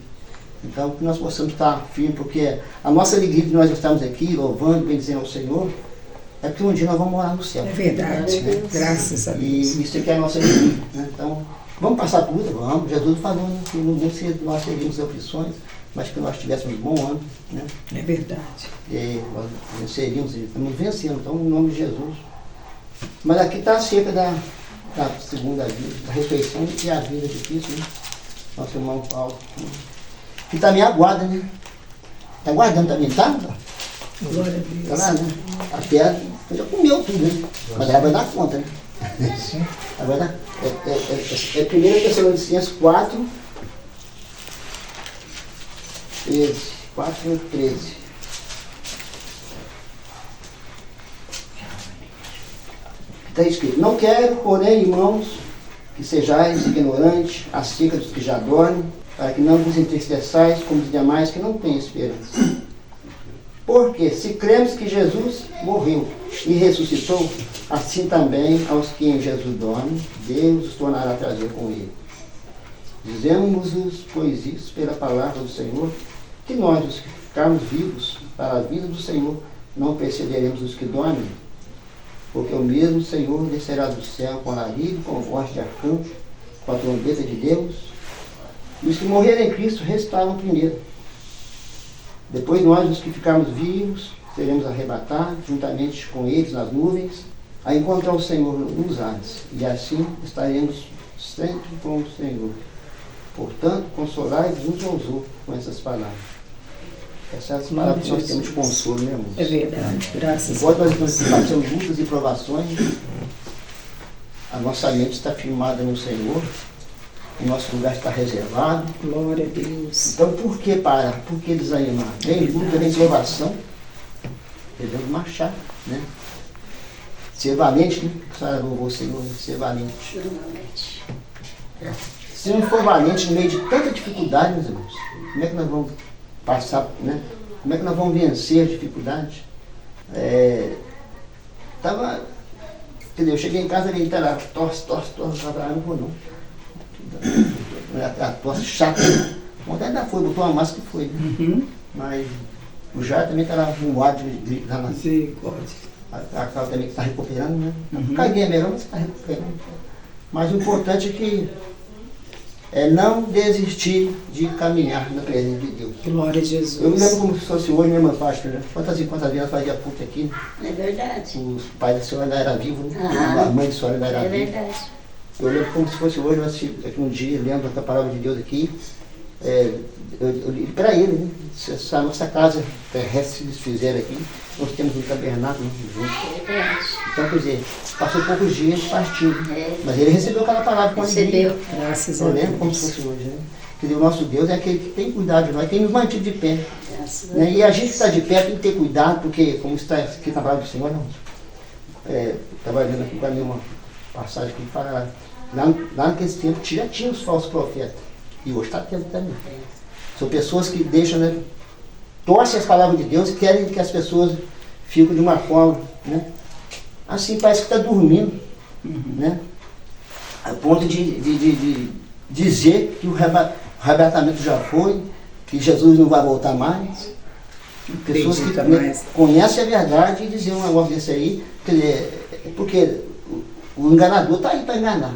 Então, que nós possamos estar firmes, porque a nossa alegria de nós estarmos aqui, louvando, bendizendo ao Senhor, é porque um dia nós vamos morar no céu. É verdade. Graças a E Deus. isso aqui é a nossa alegria, né? Então, vamos passar por luta? Vamos. Jesus falou, né, que no mundo nós teríamos aflições, mas que nós tivéssemos bom ânimo, né? É verdade. E nós venceríamos, estamos vencendo, então, em nome de Jesus. Mas aqui está acerca da segunda vida, da ressurreição e a vida de Cristo, né? Nosso irmão Paulo. Que também aguarda, né? Está aguardando também, tá? Glória a Deus. Tá lá, né? A terra já comeu tudo, né? Mas ela vai dar conta, né? Ela vai dar. É 1 Tessalonicenses 4, 13. 4, 13. Está escrito: não quero, porém, irmãos, que sejais ignorantes acerca dos que já dormem, para que não vos entristeçais como os demais que não têm esperança. Porque se cremos que Jesus morreu e ressuscitou, assim também aos que em Jesus dormem, Deus os tornará a trazer com ele. Dizemos-vos, pois isso, pela palavra do Senhor, que nós, os que ficarmos vivos para a vida do Senhor, não precederemos os que dormem. Porque o mesmo Senhor descerá do céu com alarido, com voz de arcanjo, com a trombeta de Deus, e os que morrerem em Cristo restarão primeiro. Depois nós, os que ficarmos vivos, seremos arrebatados juntamente com eles nas nuvens, a encontrar o Senhor nos ares, e assim estaremos sempre com o Senhor. Portanto, consolai-vos uns aos outros com essas palavras. Essas palavras que nós temos de consolo, né, irmãos? É verdade. Graças a Enquanto Deus. nós passamos lutas e provações, a nossa mente está firmada no Senhor, o nosso lugar está reservado. Glória a Deus. Então, por que parar? Por que desanimar? Vem luta, vem provação, devemos marchar, né? Ser valente, né? A senhora louvou o Senhor, ser valente. Se não for valente no meio de tanta dificuldade, meus irmãos, como é que nós vamos passar, né? Como é que nós vamos vencer as dificuldades? Eu cheguei em casa, ele estava lá, tosse, não vou não. A tosse chata. Ontem ainda foi, botou uma máscara e foi. Né? Mas o Jair também está lá no ar de lá na. A Cláudia também está recuperando, né? Caguei é melhor, mas está recuperando. Mas o importante é que não desistir de caminhar na presença de Deus. Glória a Jesus. Eu me lembro como se fosse hoje, minha irmã Fátima, né? Quantas vezes ela fazia puta aqui? É verdade. Os pais da senhora ainda eram vivos, né? Ah, A mãe da senhora ainda era É viva. verdade. Eu lembro como se fosse hoje, eu assisti aqui um dia, lembro da palavra de Deus aqui. Eu li para ele, né? Se a nossa casa terrestre se desfizer aqui, nós temos um tabernáculo junto. É verdade. Então, quer dizer, passou poucos dias, partiu. Mas ele recebeu aquela palavra com alegria. Recebeu. Graças a Eu lembro como se Deus. fosse hoje, né? Quer dizer, o nosso Deus é aquele que tem cuidado de nós, tem nos mantido de pé. Graças a Né? Deus. E a gente que está de pé tem que ter cuidado, porque, como está aqui na palavra do Senhor, estava vendo aqui para mim uma passagem que fala, lá naquele tempo já tinha os falsos profetas, e hoje está tendo também. São pessoas que deixam, né, torcem as palavras de Deus e querem que as pessoas fiquem de uma forma, né, assim, parece que está dormindo, né, a ponto de dizer que o arrebatamento já foi, que Jesus não vai voltar mais. Pessoas que conhecem a verdade e dizem um negócio desse aí, quer dizer, porque o enganador está aí para enganar.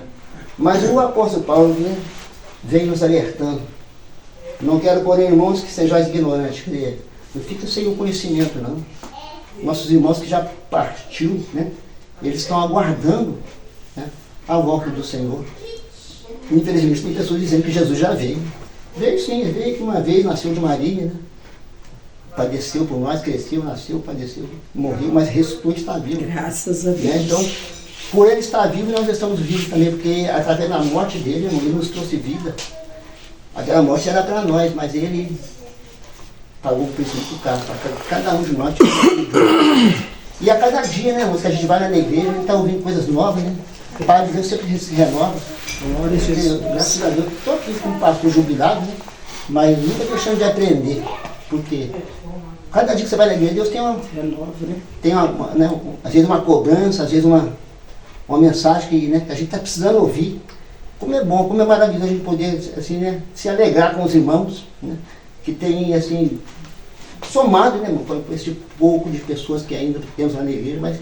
Mas o apóstolo Paulo, né, vem nos alertando. Não quero, porém, irmãos, que sejais ignorantes. Quer dizer, não fica sem o conhecimento, não. Nossos irmãos que já partiu, né, eles estão aguardando, né, a volta do Senhor. Infelizmente, tem pessoas dizendo que Jesus já veio. Veio sim, veio que uma vez nasceu de Maria, né? Padeceu por nós, cresceu, nasceu, padeceu, morreu, mas ressuscitou e está vivo. Graças a Deus. Né? Então, por ele estar vivo, nós estamos vivos também, porque através da morte dele, irmão, ele nos trouxe vida. Aquela morte era para nós, mas ele pagou o preço do carro, para cada um de nós. E a cada dia, né, irmãos, que a gente vai na igreja, a gente está ouvindo coisas novas, né? A palavra de Deus sempre se renova. Glória a Jesus. Graças a Deus, estou aqui com um pastor jubilado, né? Mas nunca deixando de aprender. Porque cada dia que você vai na igreja, Deus tem uma, tem uma, né, às vezes uma cobrança, às vezes uma mensagem que, né, que a gente está precisando ouvir. Como é bom, como é maravilhoso a gente poder assim, né, se alegrar com os irmãos, né, que tem assim, somado, né, irmão, com esse pouco de pessoas que ainda temos na igreja, mas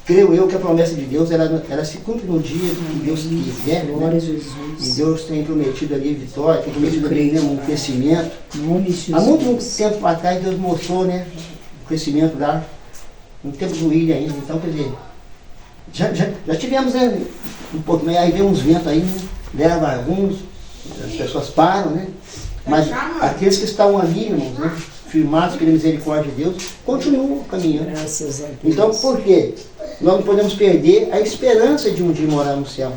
creio eu que a promessa de Deus ela se cumpre no dia que Deus quiser. Glória a Jesus. E Deus tem prometido ali vitória, tem prometido ali, né, um crescimento. Há muito tempo atrás Deus mostrou, né, o crescimento lá, no tempo do William ainda. Então, quer dizer, já tivemos, né, um pouco, né, aí vem uns ventos aí, né, leva alguns, as pessoas param, né, mas aqueles que estão ali, irmãos, né, firmados pela misericórdia de Deus, continuam caminhando. Graças a Deus. Então, por quê? Nós não podemos perder a esperança de um dia morar no céu.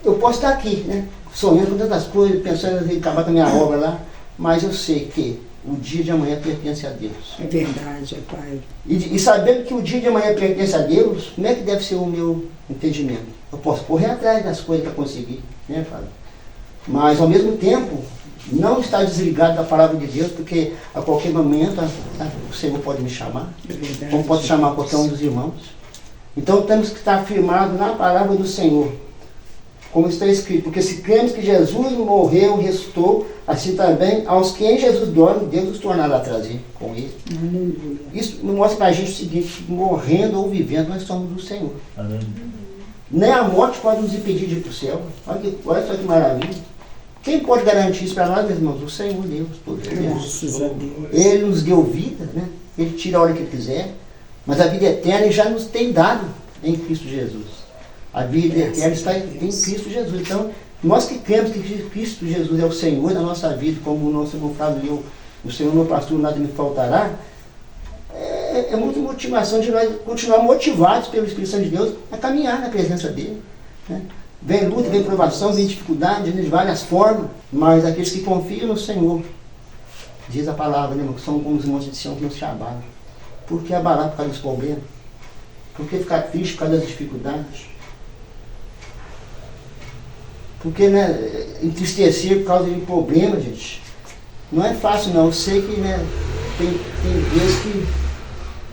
Eu posso estar aqui, né, sonhando com tantas coisas, pensando em acabar com a minha obra lá, mas eu sei que o dia de amanhã pertence a Deus. É verdade, Pai. E sabendo que o dia de amanhã pertence a Deus, como é que deve ser o meu entendimento? Eu posso correr atrás das coisas para conseguir, né, Fábio? Mas, ao mesmo tempo, não estar desligado da palavra de Deus, porque a qualquer momento o Senhor pode me chamar, como pode chamar qualquer um dos irmãos. Então temos que estar firmados na palavra do Senhor, como está escrito, porque se cremos que Jesus morreu, ressuscitou, assim também aos que em Jesus dormem, Deus os tornará a trazer com ele. Aleluia. Isso mostra para a gente o seguinte, morrendo ou vivendo, nós somos do Senhor. Aleluia. Nem a morte pode nos impedir de ir para o céu. Olha só que maravilha. Quem pode garantir isso para nós, meus irmãos? O Senhor Deus. Graças a Deus. Ele nos deu vida, né? Ele tira a hora que ele quiser, mas a vida eterna ele já nos tem dado em Cristo Jesus. A vida eterna está em Cristo Jesus. Então, nós que cremos que Cristo Jesus é o Senhor da nossa vida, como o nosso irmão Flávio leu, o Senhor meu pastor, nada me faltará, é muita motivação de nós continuar motivados pelo Espírito Santo de Deus a caminhar na presença dele, né? Vem luta, vem provação, vem dificuldade, de várias formas, mas aqueles que confiam no Senhor, diz a palavra, né, que são como os irmãos de Sião que não se abalam. Por que abalar por causa dos problemas? Por que ficar triste por causa das dificuldades? Por que, né, entristecer por causa de problemas, gente? Não é fácil não, eu sei que, né, tem vezes que...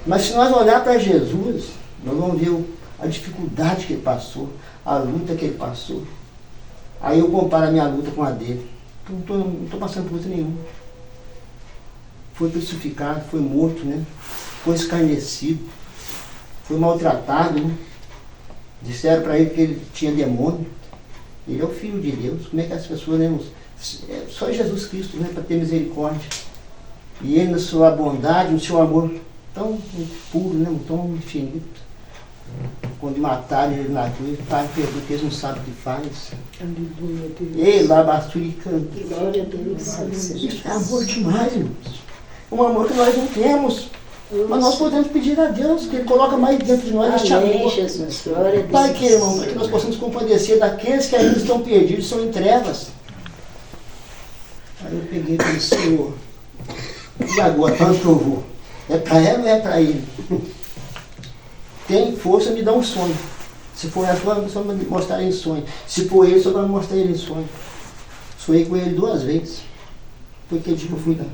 Mas se nós olhar para Jesus, nós vamos ver a dificuldade que ele passou, a luta que ele passou. Aí eu comparo a minha luta com a dele. Não estou passando por luta nenhuma. Foi crucificado, foi morto, né? Foi escarnecido, foi maltratado, né? Disseram para ele que ele tinha demônio. Ele é o Filho de Deus. Como é que as pessoas, né? Só Jesus Cristo, né? Para ter misericórdia. E ele, na sua bondade, no seu amor tão puro, né? Tão infinito. Quando mataram ele na cruz, Pai, perdoa, que eles não sabem o que faz. Aleluia, Deus. Ei, lá bastou e canta. Glória a Deus. Isso é amor demais, irmãos. Um amor que nós não temos. Mas nós podemos pedir a Deus que Ele coloca mais dentro de nós este amor. Jesus, glória a Deus. Pai, que, irmão, para que nós possamos compadecer daqueles que ainda estão perdidos, são em trevas. Aí eu peguei para o Senhor. E agora, para onde que eu vou? É para ela ou é para ele? Tem força, me dá um sonho. Se for ela, só me mostrar em sonho. Se for ele, só vai me mostrar ele em sonho. Sonhei com ele 2 vezes. Porque tipo, eu fui lá.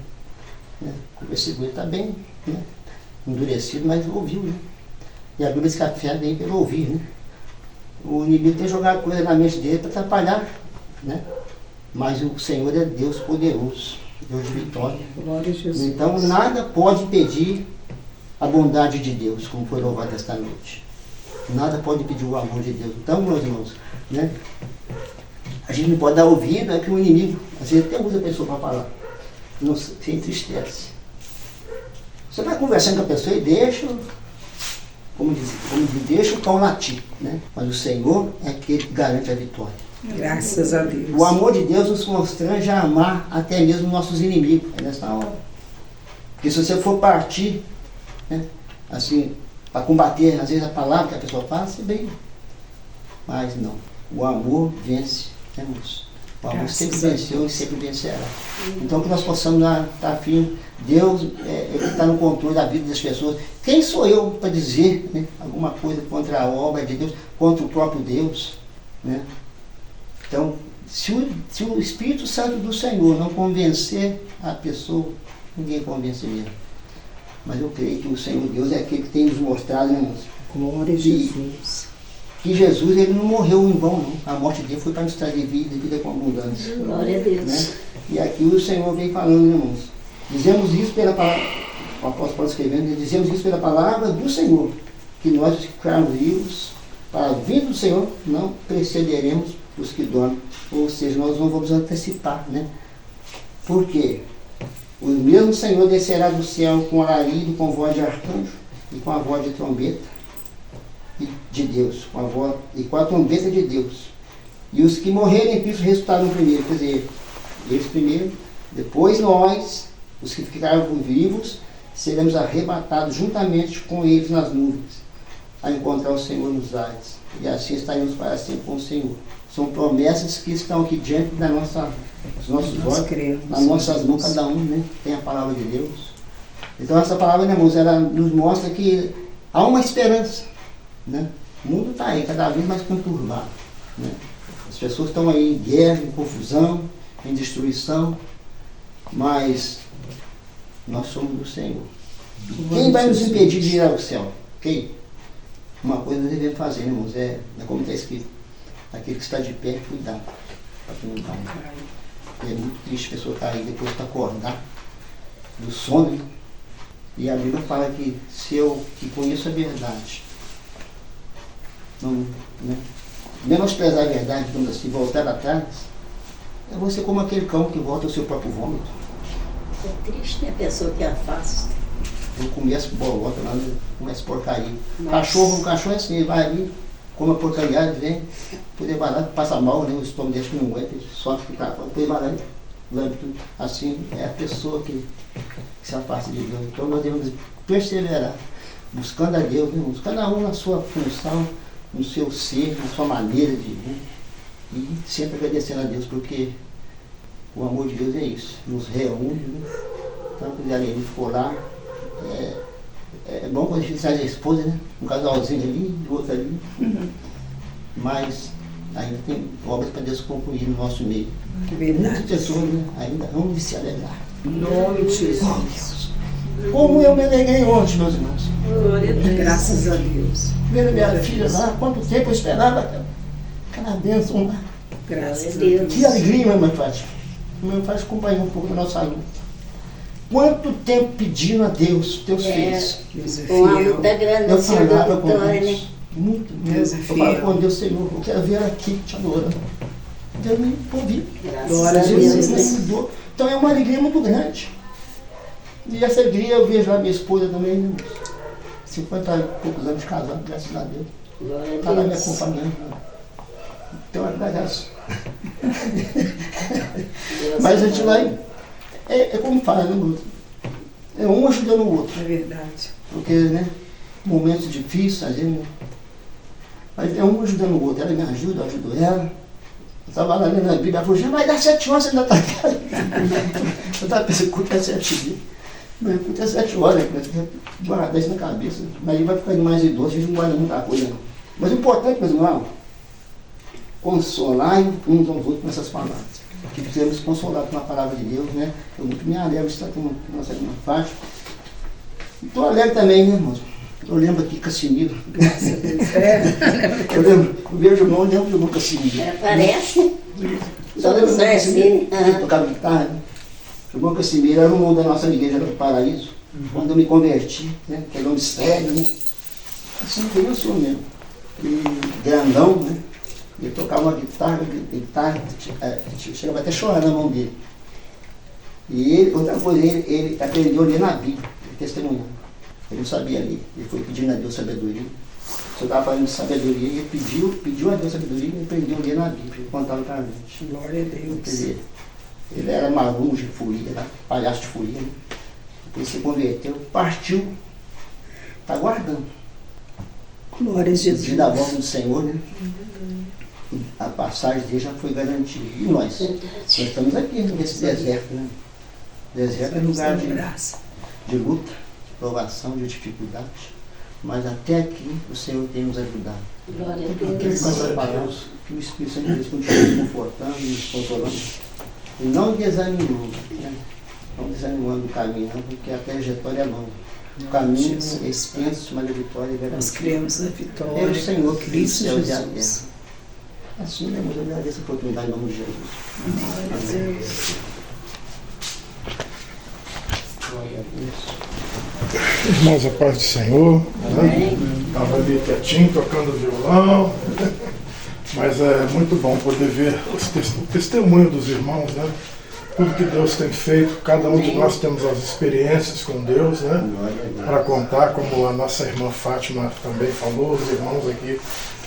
Né? Conversei com ele, está bem, né? Endurecido, mas ouviu, né? E a Bíblia diz que a fé vem pelo ouvir, né? O inimigo tem jogado coisa na mente dele para atrapalhar, né? Mas o Senhor é Deus poderoso, Deus de vitória. Glória a Jesus. Então nada pode impedir a bondade de Deus, como foi louvado esta noite. Nada pode impedir o amor de Deus. Então, meus irmãos, né? A gente não pode dar ouvido, é que o inimigo, às vezes até usa a pessoa para falar. Não se entristece. Você vai conversando com a pessoa e deixa, como diz, deixa o cão latir, né? Mas o Senhor é aquele que garante a vitória. Graças a Deus. O amor de Deus nos constrange a amar até mesmo nossos inimigos. É nessa hora. Porque se você for partir, né, assim, para combater, às vezes a palavra que a pessoa fala, você bem. Mas não. O amor vence. Né, moço? O amor sempre venceu e sempre vencerá. Então que nós possamos estar firmes. Deus Ele está no controle da vida das pessoas. Quem sou eu para dizer, né, alguma coisa contra a obra de Deus, contra o próprio Deus? Né? Então, se o Espírito Santo do Senhor não convencer a pessoa, ninguém convence mesmo. Mas eu creio que o Senhor Deus é aquele que tem nos mostrado, né, moço? Glória a Jesus. Que Jesus ele não morreu em vão, não. A morte dele foi para nos trazer vida com abundância. Glória a Deus. Né? E aqui o Senhor vem falando, né, irmãos? Dizemos isso pela palavra, o apóstolo Paulo escrevendo, dizemos isso pela palavra do Senhor, que nós ficarmos vivos, para a vinda do Senhor, não precederemos os que dormem. Ou seja, nós não vamos antecipar, né? Por quê? O mesmo Senhor descerá do céu com alarido, com voz de arcanjo e com a voz de trombeta de Deus, com a trombeta de Deus. E os que morrerem em Cristo ressuscitarão primeiro, quer dizer, eles primeiro, depois nós, os que ficarem vivos, seremos arrebatados juntamente com eles nas nuvens, a encontrar o Senhor nos ares. E assim estaremos para sempre com o Senhor. São promessas que estão aqui diante dos nossos olhos, nas nossas mãos, cada um, né, tem a palavra de Deus. Então essa palavra, né, irmãos, ela nos mostra que há uma esperança. Né? O mundo está aí, cada vez mais conturbado. Né? As pessoas estão aí em guerra, em confusão, em destruição, mas nós somos do Senhor. Quem vai nos impedir de ir ao céu? Quem? Uma coisa nós devemos fazer, né, irmãos? É como está escrito: aquele que está de pé, cuidado, para que não caia. É muito triste a pessoa cair depois para acordar do sono. E a Bíblia fala que se eu que conheço a verdade, não, né, menosprezar a verdade, digamos assim, voltar atrás, é você como aquele cão que volta ao seu próprio vômito. É triste, né, a pessoa que afasta. Eu começo bolota lá, começo porcaria. Cachorro é assim, ele vai ali, come a porcaria, vem, depois vai lá, passa mal, né, o estômago deixa que não aguenta, ele sofre, fica fora, depois vai lá e lambe tudo. Assim é a pessoa que se afasta de Deus. Então nós devemos perseverar, buscando a Deus, né, irmãos, cada um na sua função, no seu ser, na sua maneira de viver, e sempre agradecendo a Deus, porque o amor de Deus é isso, nos reúne, né? Então, quando ele for lá, é bom quando a gente traz a esposa, né? Um casalzinho ali, outro ali, mas ainda tem obras para Deus concluir no nosso meio. Muitas pessoas, né, ainda vão se alegrar. Em nome de Jesus. Oh, Deus. Como eu me alegrei ontem, meus irmãos. Graças a Deus. Vendo minha filha lá, quanto tempo eu esperava aquela bênção lá. Graças a Deus. Que alegria, minha mãe Fátima. Minha mãe Fátima acompanhou um pouco da nossa luta. Quanto tempo pedindo a Deus, Deus fez. Deus é Com a fiel. luta grande, Eu o Senhor da falava com vitória, Deus. né? Muito Deus é mesmo. Eu falava fiel. com Deus, Senhor, eu quero ver aqui te adorando. Deus me ouviu. Graças Glória a a Deus, Jesus. né? Me mudou. Então é uma alegria muito grande. E essa alegria eu vejo lá minha esposa também, né? 50 e poucos anos de casado, graças a Deus. Glória Está a lá me Deus. acompanhando. Então é bagaço. Deus Mas a é gente bom. vai. É como fala, né, Bruto? É um ajudando o outro. É verdade. Porque, né? Momentos difíceis, às vezes. Né? Mas é um ajudando o outro. Ela me ajuda, eu ajudo ela. Eu estava lá lendo a Bíblia, ela falou: já vai dar 7 horas, você ainda está aqui. Eu estava pensando, culto é 7 dias. Mas culto é 7 horas, né? Guardar isso na cabeça. Mas ele vai ficando mais idoso, a gente não guarda muita coisa, não. Mas o importante, meus irmãos, consolar uns aos outros com essas palavras. Que precisamos consolar com a palavra de Deus, né? Eu muito me alegro de estar aqui na nossa irmã Fátima. E estou alegre também, né, irmãos? Eu lembro aqui Cassimiro. Graças a Deus. Eu vejo o irmão, lembro do irmão Cassimiro. Parece. Só do Casimiro, que tocava guitarra. O irmão Casimiro era um irmão da nossa igreja do Paraíso. Quando eu me converti, né? Que é nome sério, né? Assim que eu sou mesmo. E grandão, né? Ele tocava uma guitarra, chegava até a chorar na mão dele. E ele, outra coisa, ele aprendeu a ler na Bíblia, ele testemunhou. Ele não sabia ler, ele foi pedindo a Deus sabedoria. Se eu estava falando de sabedoria, ele pediu a Deus sabedoria e aprendeu a ler na Bíblia, ele contava para a gente. Glória a Deus. Ele era maluco de folia, era palhaço de folia, né? Depois se converteu, partiu, está guardando. Glória a Jesus. De da volta do Senhor, né? A passagem dele já foi garantida. E nós? Nós estamos aqui nesse deserto, né? Deserto é lugar de luta, de provação, de dificuldade. Mas até aqui o Senhor tem nos ajudado. Glória a Que Deus. essa palavra, que o Espírito Santo de Deus continue nos confortando, nos consolando. E não desanimando, né? Não desanimando o caminho, não, porque a trajetória é longa. O caminho é extenso, mas a vitória é garantida. Nós cremos na vitória. É o Senhor que fez Cristo o céu e a Jesus. terra. Assim, né, eu agradeço a oportunidade em nome de Jesus. Amém. Glória a Deus. Irmãos, a paz do Senhor. Estava ali quietinho, tocando violão. Mas é muito bom poder ver o testemunho dos irmãos, né? Tudo que Deus tem feito, cada um de nós temos as experiências com Deus, né? Para contar, como a nossa irmã Fátima também falou, os irmãos aqui,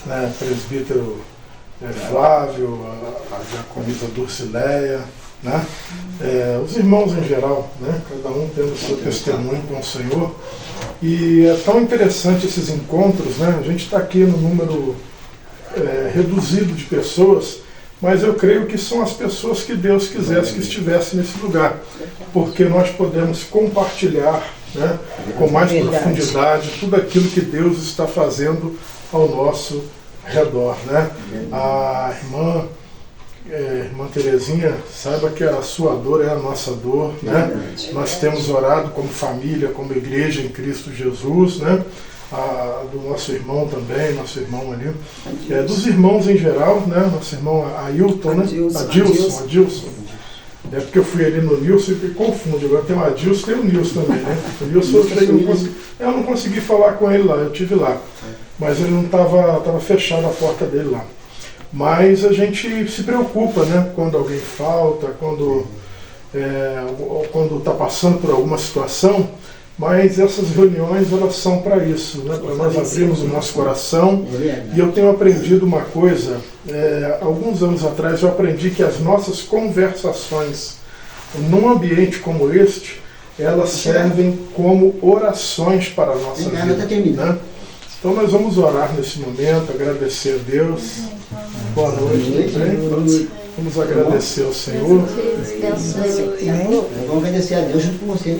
né? Presbítero Flávio, a diaconisa Dulcileia, né? Os irmãos em geral, né? Cada um tendo o seu testemunho com o Senhor. E é tão interessante esses encontros, né? A gente está aqui no número reduzido de pessoas, mas eu creio que são as pessoas que Deus quisesse que estivessem nesse lugar, porque nós podemos compartilhar, né, com mais profundidade tudo aquilo que Deus está fazendo ao nosso redor, né? A irmã Terezinha, saiba que a sua dor é a nossa dor, né? Nós temos orado como família, como igreja em Cristo Jesus, né? Do nosso irmão também, nosso irmão ali, dos irmãos em geral, né? Nosso irmão Ailton, né? Adilson. É porque eu fui ali no Nilson e confundo. Agora tem o Adilson e tem o Nilson também, né? O Nilson eu não consegui falar com ele lá, eu estive lá. Mas ele não estava fechada a porta dele lá. Mas a gente se preocupa, né? Quando alguém falta, quando está passando por alguma situação. Mas essas reuniões, elas são para isso, né? Para nós abrirmos o nosso coração. E eu tenho aprendido uma coisa, alguns anos atrás eu aprendi que as nossas conversações num ambiente como este, elas servem como orações para a nossa vida, né? Então nós vamos orar nesse momento, agradecer a Deus. Boa noite. Vamos agradecer ao Senhor. Vamos agradecer a Deus junto com você, né?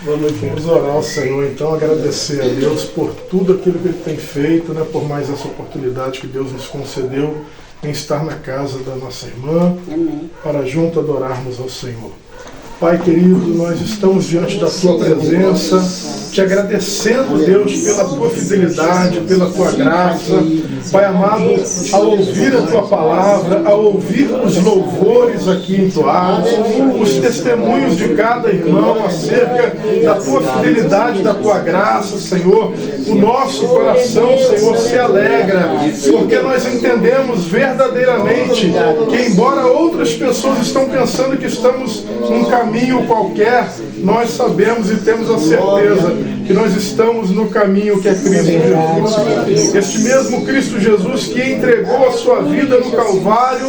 Vamos orar ao Senhor, então, agradecer a Deus por tudo aquilo que Ele tem feito, né, por mais essa oportunidade que Deus nos concedeu em estar na casa da nossa irmã, para junto adorarmos ao Senhor. Pai querido, nós estamos diante da Tua presença, te agradecendo, Deus, pela Tua fidelidade, pela Tua graça. Pai amado, ao ouvir a Tua palavra, ao ouvir os louvores aqui entoados, os testemunhos de cada irmão acerca da Tua fidelidade, da Tua graça, Senhor, o nosso coração, Senhor, se alegra, porque nós entendemos verdadeiramente que, embora outras pessoas estão pensando que estamos num caminho qualquer, nós sabemos e temos a certeza que nós estamos no caminho que é Cristo Jesus. Este mesmo Cristo Jesus que entregou a sua vida no Calvário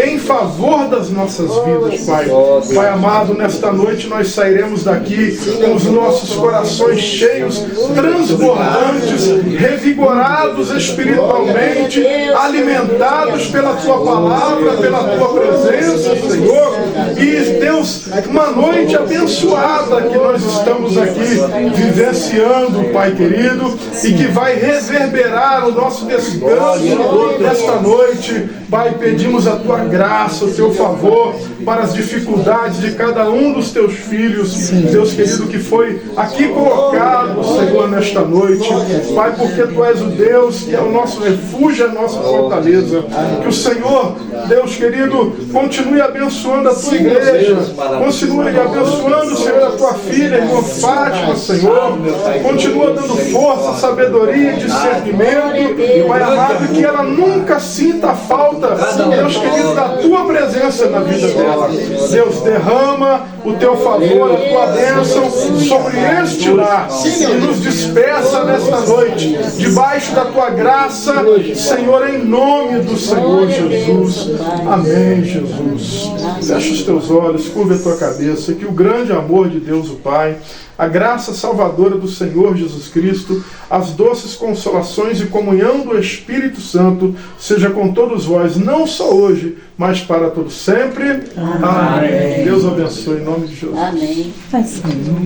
em favor das nossas vidas, Pai. Pai amado, nesta noite nós sairemos daqui com os nossos corações cheios, transbordantes, revigorados espiritualmente, alimentados pela Tua palavra, pela Tua presença, Senhor. E Deus, uma noite abençoada que nós estamos aqui vivenciando, Pai querido, e que vai reverberar o nosso descanso nesta noite. Pai, pedimos a Tua graça, o Teu favor para as dificuldades de cada um dos Teus filhos, Deus querido, que foi aqui colocado, Senhor, nesta noite. Pai, porque Tu és o Deus que é o nosso refúgio, a nossa fortaleza. Que o Senhor Deus querido, continue abençoando a tua igreja. Continue abençoando, Senhor, a tua filha, irmã Fátima, Senhor. Continua dando força, sabedoria e discernimento, Pai amado, que ela nunca sinta a falta, Deus querido, da tua presença na vida dela. Deus, derrama o teu favor, a tua bênção sobre este lar e nos despeça nesta noite, debaixo da tua graça, Senhor, em nome do Senhor Jesus. Amém, Jesus. Fecha os teus olhos, curva a tua cabeça, que o grande amor de Deus, o Pai, a graça salvadora do Senhor Jesus Cristo, as doces consolações e comunhão do Espírito Santo seja com todos vós, não só hoje, mas para todos sempre. Amém. Deus abençoe em nome de Jesus. Amém.